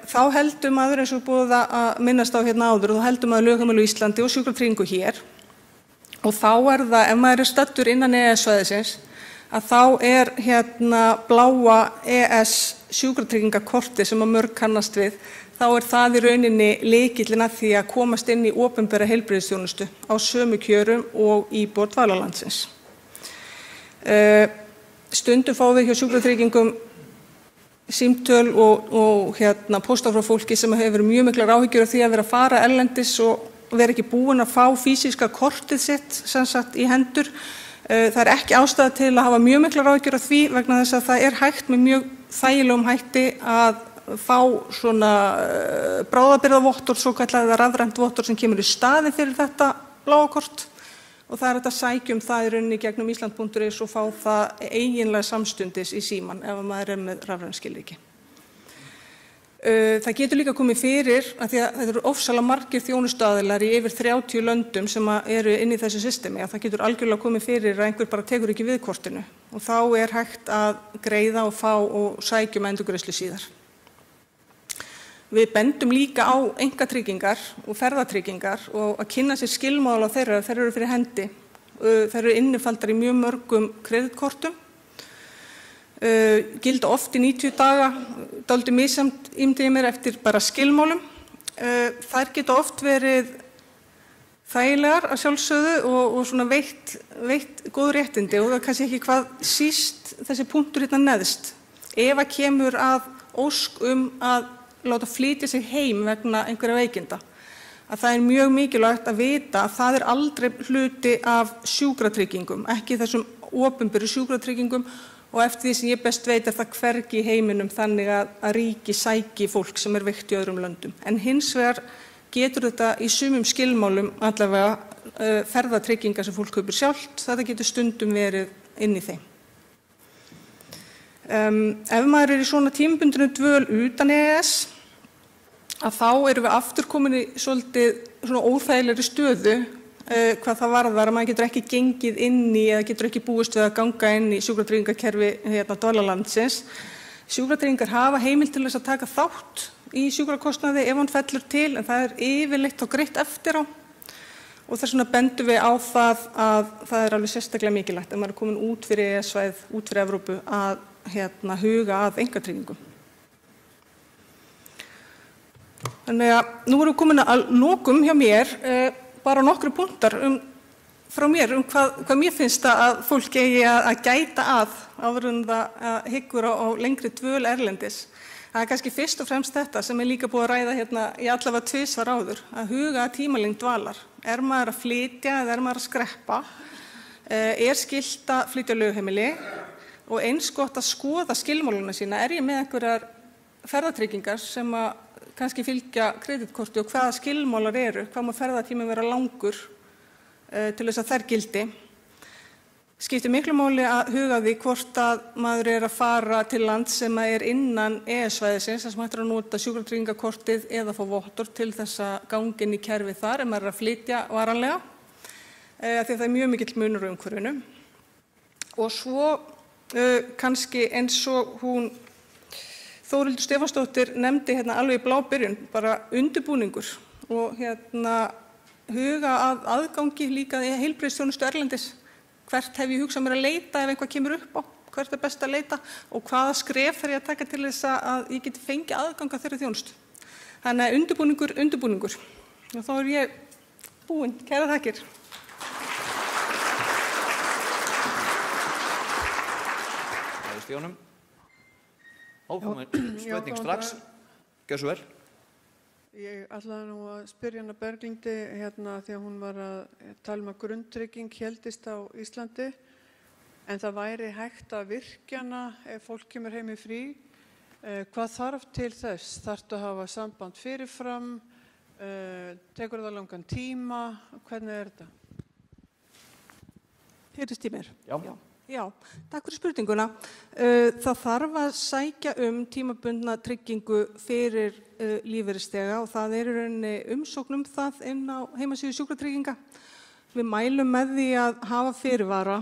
Þá heldur maður, eins og búið að minnast á hérna áður, þá heldur maður lögheimili á Íslandi og sjúkratryggingu hér. Og þá það, ef maður staddur innan EES-svæðisins, að þá hérna bláa EES sjúkratryggingakortið sem að mörg kannast við, þá það í rauninni lykillinn að því að komast inn í opinbera heilbrigðisþjónustu á sömu kjörum og íbúar dvalarlandsins. Stundum fáum við hjá sjúkratryggingum símtöl og pósta frá fólki sem hefur mjög miklar áhyggjur af því að vera að fara erlendis og vera ekki búin að fá físíska kortið sitt sem sagt í hendur. Það ekki ástæða til að hafa mjög miklar áhyggjur af því vegna þess að það hægt með mjög þægilegum hætti að fá svona bráðabirgðavottorð, svokallað eða rafrænt vottorð sem kemur í staðinn fyrir þetta bláa kort og það hægt að sækja það í rauninni gegnum Ísland.is og fá það eiginlega samstundis í síman ef maður með rafræn skilríki. Það getur líka komið fyrir að því að þetta eru ofsalega margir þjónustuaðilar í yfir 30 löndum sem eru inn í þessu systemi, að það getur algjörlega komið fyrir að einhver bara tekur ekki við kortinu og þá hægt að greiða og fá og sækja endurgreiðslu síðar. Við bendum líka á einkatryggingar og ferðatryggingar og að kynna sér skilmála þeirra, þeir eru fyrir hendi. Þeir eru innifaldar í mjög mörgum kreditkortum. Gilda oft í 90 daga, dálítið misjafnt ímynda ég mér eftir bara skilmálum. Þær geta oft verið þægilegar að sjálfsögðu og svona veitt góð réttindi og það kannski ekki hvað síst þessi punktur hérna neðst. Ef að kemur að ósk að láta flytja sig heim vegna einhverja veikinda, að það mjög mikilvægt að vita að það aldrei hluti af sjúkratryggingum, ekki þessum opinberu sjúkratryggingum og eftir því sem ég best veit það hvergi í heiminum þannig að ríki sæki fólk sem veikt í öðrum löndum. En hins vegar getur þetta í sumum skilmálum allavega ferðatryggingar sem fólk kaupir sjálft, þetta getur stundum verið inn í þeim. Ef maður í svona tímabundinni dvöl utan EES, að þá erum við aftur komin í svolítið svona óþægilegri stöðu hvað það varðar að maður getur ekki gengið inn í eða getur ekki búist við að ganga inn í sjúkratryggingakerfi dvalarlandsins. Sjúkratryggingar hafa heimild til þess að taka þátt í sjúkrakostnaði ef hann fellur til, en það yfirleitt og greitt eftir á. Og þess vegna bendum við á það að það alveg sérstaklega mikilvægt að maður komin út fyrir EES-svæðið, út fyrir Evrópu að huga að einkatryggingum. Þannig að nú erum við komin að lokum hjá mér bara nokkru punktar frá mér hvað mér finnst að fólk eigi að gæta áður en það hyggur á lengri dvöl erlendis. Það kannski fyrst og fremst þetta sem líka búið að ræða hérna í allavega 2 svar áður, að huga að tímalengd dvalar. Maður að flytja eða maður að skreppa? Skylt að flytja á lögheimili? Og eins gott að skoða skilmáluna sína. Ég með einhverjar ferðatryggingar sem að kannski fylgja kreditkorti og hvaða skilmálar eru, hvað má ferðatíminn vera langur til þess að þær gildi. Skiptir miklu máli að huga því hvort að maður að fara til land sem innan EES-svæðisins, þar sem hægt að nota sjúkratryggingakortið eða fá vottorð til þess að ganga inn í kerfið þar ef maður að flytja varanlega, því að það mjög mikill munur á umhverfinu. Og svo kannski eins og hún Þórhildur Stefánsdóttir nefndi alveg í blábyrjun, bara undirbúningur og huga að aðgangi líka í heilbrigðisþjónustu erlendis. Hvert hef ég hugsað mér að leita ef eitthvað kemur upp á, hvert best að leita og hvaða skref þarf ég að taka til þess að ég geti fengið aðgang að þeirri þjónustu. Þannig að undirbúningur. Og þá ég búin. Kærar þakkir. Stíðunum. Ákomin spurning strax. Gjör svo vel. Ég ætlaði nú að spyrja hana Berglindi því að hún var að tala að grunntrygging héldist á Íslandi en það væri hægt að virkja hana ef fólk kemur heim í frí. Hvað þarf til þess? Þarftu að hafa samband fyrirfram? Tekur það langan tíma? Hvernig þetta? Heyrist í mér? Já. Takk fyrir spurninguna. Það þarf að sækja tímabundna tryggingu fyrir lífeyrisþega og það í rauninni umsókn það inn á heimasíðu sjúkratrygginga. Við mælum með því að hafa fyrirvara.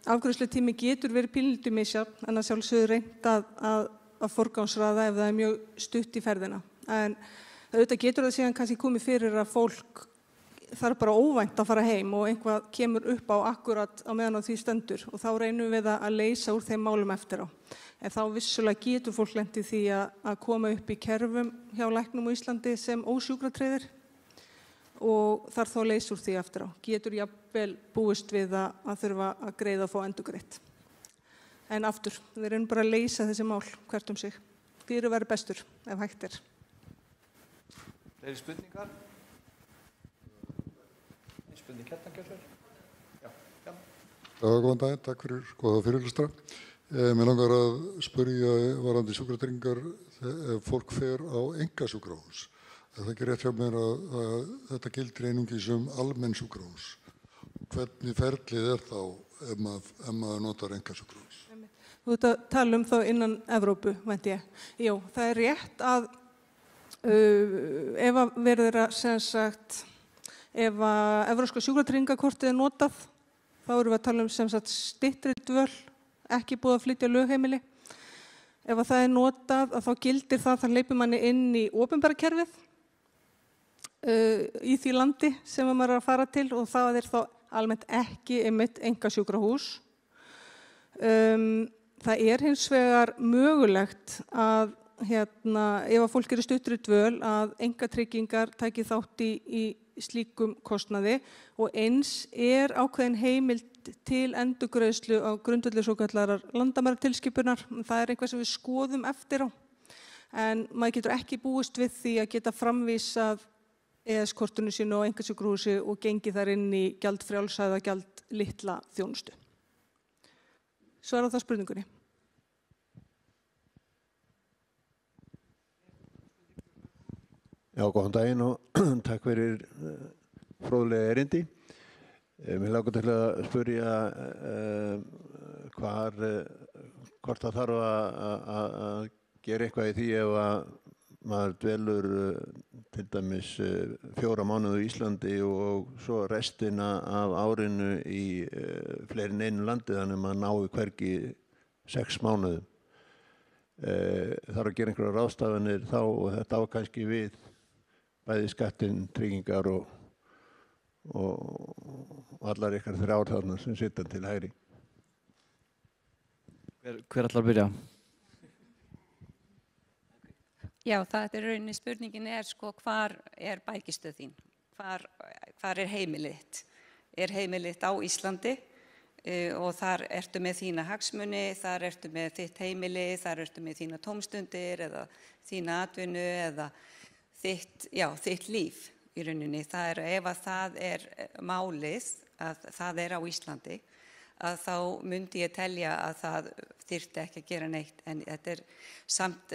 Afgreiðslutími getur verið pínlítið misjafn en að sjálfsögðu reynt að forgangsraða ef það mjög stutt í ferðina. En auðvitað getur það síðan kannski komið fyrir að fólk þarf bara óvænt að fara heim og eitthvað kemur upp á akkurat á meðan á því stendur og þá reynum við að leysa úr þeim málum eftir á. En þá vissulega getur fólk lent í því að koma upp í kerfum hjá læknum á Íslandi sem ósjúkratryggðir og þarf þá að leysa úr því eftir á. Getur jafnvel búist við að þurfa að greiða og fá endurgreitt. En aftur, við reynum bara að leysa þessi mál hvert sig. Fyrir verið bestur ef hægt Fleiri spurningar? Góðan daginn, takk fyrir góða fyrirlestra. Mér langar að spyrja varðandi sjúkratryggingar ef fólk fer á einkasjúkrahús. Er það ekki rétt hjá mér að þetta gildir einungis almenn sjúkrahús? Hvernig ferlið þá ef maður notar einkasjúkrahús? Þú ert að tala þá innan Evrópu, veit ég. Jú, það er rétt að ef að verður að sem sagt, ef að evrópska sjúkratryggingakortið er notað, þá erum við að tala sem sagt styttri dvöl, ekki búið að flytja lögheimili. Ef að það er notað, þá gildir það hleypir manni inn í opinbera kerfið í því landi sem maður er að fara til og það er þá almennt ekki einmitt einkasjúkrahús. Það er hins vegar mögulegt að ef að fólk eru stuttri dvöl að einkatryggingar taki þátt í slíkum kostnaði og eins er ákveðin heimild til endurgreiðslu á grundvelli svokallaðrar landamæratilskipunar. Það er eitthvað sem við skoðum eftir á. En maður getur ekki búist við því að geta framvísað EES-kortinu sínu á einkasjúkrahúsi og gengið þar inn í gjaldfrjálsa eða gjaldlitla þjónustu. Svarar það spurningunni? Já, góðan daginn og takk fyrir fróðlega erindi. Mér langar til að spyrja hvort það þarf að gera eitthvað í því ef að maður dvelur til dæmis 4 mánuði í Íslandi og svo restina af árinu í fleiri en einu landi þannig að maður nái hvergi 6 mánuðum. Þarf að gera einhverjar ráðstafanir þá og þetta á kannski við bæði skattinn, tryggingar og allar ykkar 3 þarna sem sitja til hægri. Hver ætlar að byrja? Já, það er rauninni spurningin sko hvar er bækistöð þín? Hvar er heimilið þitt? Er heimilið þitt á Íslandi og þar ertu með þína hagsmuni, þar ertu með þitt heimili, þar ertu með þína tómstundir eða þína atvinnu eða þitt líf í rauninni. Það er ef að það er málið að það er á Íslandi að þá myndi ég telja að það þyrfti ekki að gera neitt. En þetta er samt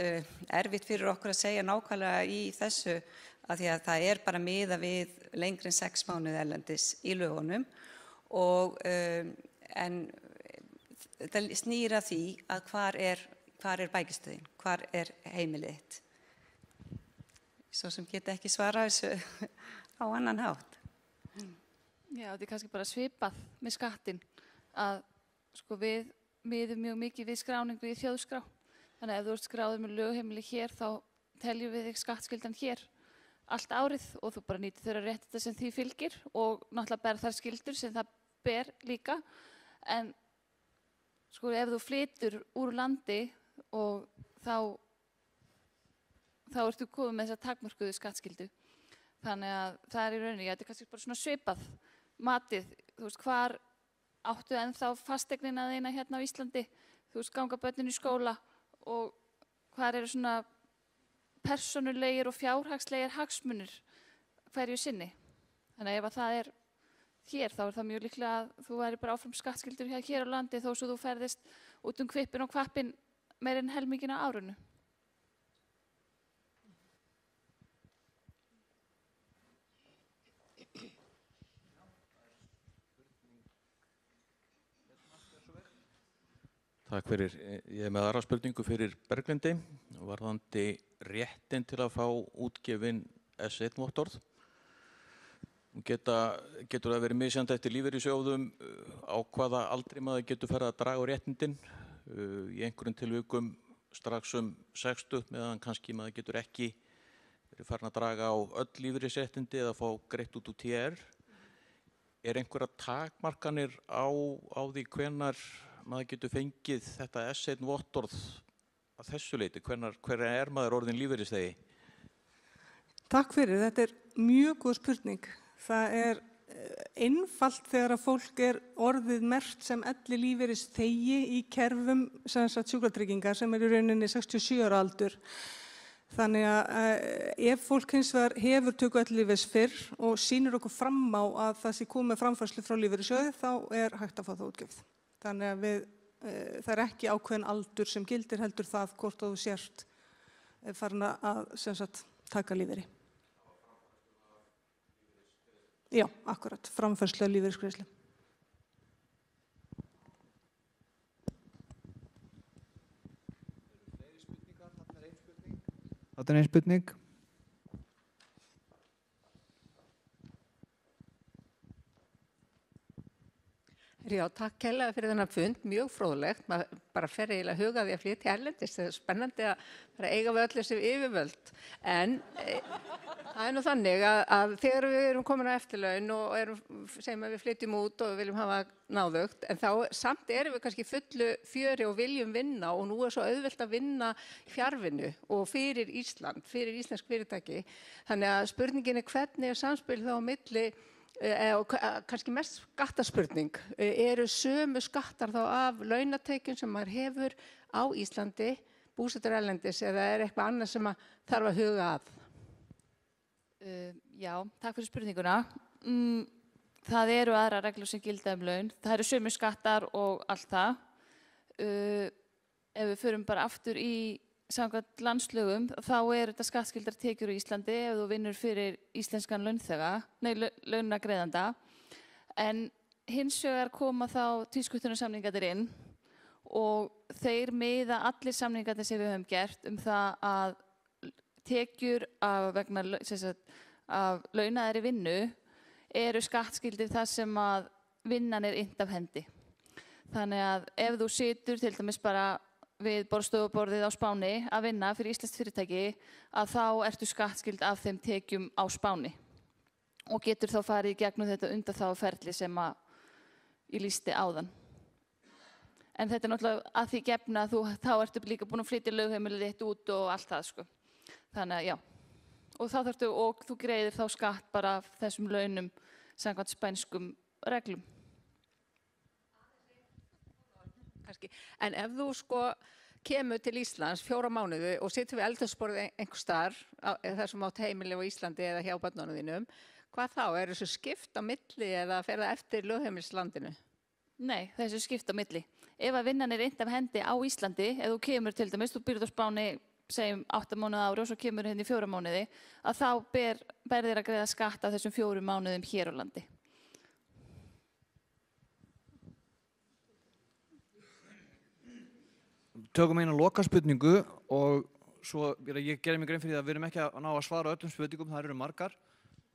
erfitt fyrir okkur að segja nákvæmlega í þessu að því að það er bara miðað við lengri en 6 mánuði erlendis í lögunum og en þetta snýr að því að hvar er bækistöðin, hvar er heimilið þitt. Svo sem geta ekki svara þessu á annan hátt. Já, þetta er kannski bara svipað með skattinn að sko við miðum mjög mikið við skráningu í þjóðskrá. Þannig að ef þú ert skráður með lögheimili hér þá teljum við þig skattskyldan hér allt árið og þú bara nýtir þeirra réttinda sem því fylgir og náttúrulega ber þær skyldur sem það ber líka. En sko ef þú flytur úr landi og þá ertu komið með þessa takmörkuðu skattskyldu. Þannig að það er í rauninni, þetta er kannski bara svona svipað matið, þú veist, hvar áttu ennþá fasteignina þína hérna á Íslandi, þú veist, ganga börnin í skóla og hvar eru svona persónulegir og fjárhagslegir hagsmunir hverju sinni. Þannig að ef að það er hér, þá er það mjög líklega að þú væri bara áfram skattskyldur hér á landi þó svo þú ferðist út hvippin og hvappin meir en helmingina á árinu. Takk fyrir. Ég er með aðra spurningu fyrir Berglindi varðandi réttin til að fá útgefin S1-vottorð. Getur það verið misjandi eftir lífeyrissjóðum á hvaða aldri maður getur farið að draga á réttindin í einhverjum tilvikum strax 60 meðan kannski maður getur ekki verið farin að draga á öll lífeyrisréttindi eða fá greitt út úr TR. Er einhverja takmarkanir á því hvenær maður getur fengið þetta S1-vottorð að þessu leyti? Hvenær er maður orðinn lífeyrisþegi? Takk fyrir, þetta er mjög góð spurning. Það er einfalt þegar að fólk er orðið merkt sem ellilífeyrisþegi í kerfum sjúkratryggingar sem er í rauninni 67 ára aldur. Þannig að ef fólk hins vegar hefur töku ellilífeyris fyrr og sýnir okkur fram á að það sé komið framfærslu frá lífeyrissjóði þá er hægt að fá það útgefið. Þannig að það er ekki ákveðin aldur sem gildir heldur það hvort þú sért farin að taka lífeyri. Já, akkurat, framfærslu á lífeyrisgreiðslum. Þetta er ein spurning. Já, takk kærlega fyrir þennan fund, mjög fróðlegt, maður bara fer eiginlega að huga því að flytja erlendis, það er spennandi að bara eiga við öll þessi yfirvöld, en það er nú þannig að þegar við erum komin á eftirlaun og segjum að við flytjum út og við viljum hafa náðugt, en þá samt erum við kannski fullu fjöri og viljum vinna og nú er svo auðvelt að vinna fjarvinnu og fyrir Ísland, fyrir íslensk fyrirtæki, þannig að spurningin er hvernig er samspil þá á milli og kannski mest skattaspurning, eru sömu skattar þá af launatekjum sem maður hefur á Íslandi, búsettur erlendis eða er eitthvað annað sem maður þarf að huga að? Já, takk fyrir spurninguna. Það eru aðra reglur sem gilda laun. Það eru sömu skattar og allt það. Ef við förum bara aftur í samkvæmt landslögum, þá þetta skattskyldar tekjur í Íslandi ef þú vinnur fyrir íslenskan launagreiðanda. En hins vegar koma þá tvísköttunarsamningarnir inn og þeir miða allir samningarnir sem við höfum gert það að tekjur vegna af launaðri vinnu eru skattskyldir þar sem að vinnan innt af hendi. Þannig að ef þú situr til dæmis bara við borðstofuborðið á Spáni að vinna fyrir íslenskt fyrirtæki að þá ertu skattskyld af þeim tekjum á Spáni og getur þá farið í gegnum þetta undanþáguferli sem ég lýsti áðan. En þetta er náttúrulega að því gefna að þá ertu líka búin að flytja lögheimilið þitt út og allt það sko. Þannig að já. Og þú greiðir þá skatt bara af þessum launum samkvæmt spænskum reglum. En ef þú sko kemur til Íslands 4 mánuði og situr við eldhúsborðið einhvers staðar þar sem átt heimili á Íslandi eða hjá börnunum þínum, hvað þá? Er þessu skipt á milli eða fer það eftir lögheimilislandinu? Nei, þessu skipt á milli. Ef að vinnan innt af hendi á Íslandi, ef þú kemur til dæmis, þú býrð á Spáni, segjum 8 mánuði ári og svo kemur hérna í 4 mánuði, að þá ber þér að greiða skatt af þessum 4 mánuðum hér á landi. Tökum eina lokaspurningu og svo ég gerir mig grein fyrir að við erum ekki að ná að svara öllum spurningum, það eru margar.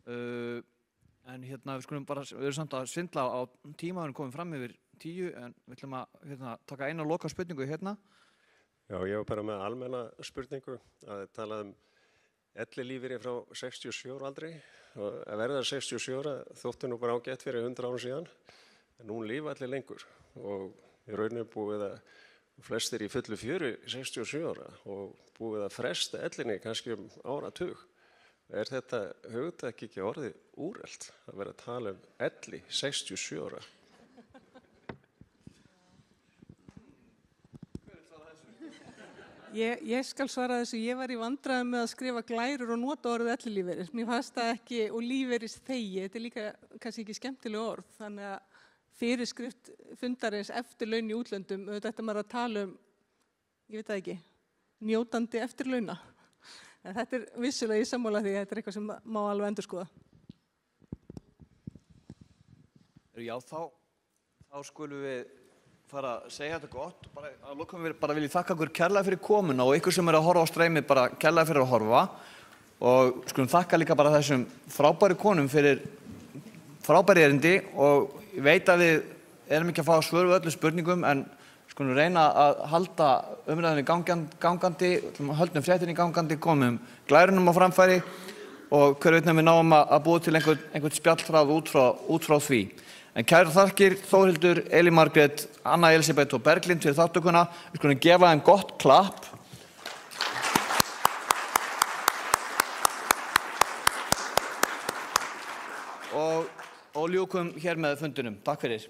En við erum samt að svindla á tíma, við erum komin fram yfir 10, en við ætlum að taka eina lokaspurningu hérna. Já, ég var bara með almenna spurningu að tala ellilífeyri frá 67 ára aldri. Að verða 67 ára þótti nú bara ágætt fyrir 100 árum síðan, en nú lifa allir lengur og í rauninni búið að flestir í fullu fjöru 67 ára og búið að fresta ellinni kannski áratug. Er þetta hugtak ekki orðið úrelt að vera að tala elli 67 ára? Ég skal svara þessu. Ég var í vandræðum með að skrifa glærur og nota orðið ellilífeyris. Mér fannst það ekki, og lífeyrisþegi, þetta er líka kannski ekki skemmtileg orð, þannig að fyrirskrift fundarins eftir laun í útlöndum, auðvitað ætti maður að tala ég veit það ekki, njótandi eftir launa. En þetta er vissulega í sammála því að þetta er eitthvað sem má alveg endurskoða. Já, þá skulum við fara að segja þetta gott. Að lokum við vil ég þakka ykkur kærlega fyrir komuna og ykkur sem að horfa á streymið bara kærlega fyrir að horfa. Og skulum þakka líka bara þessum frábæru konum fyrir frábæri erindi og ég veit að við erum ekki að fá svör við öllum spurningum en skulum reyna að halda umræðinni gangandi, höldum fréttinni gangandi, komum glærunum á framfæri og hver veit við náum að búa til einhvern spjallþráð út frá því. En kærar þakkir Þórhildur, Elín Margrét, Anna Elísabet og Berglind fyrir þátttökuna. Við skulum gefa þeim gott klapp. Og ljúkum hér með fundinum. Takk fyrir.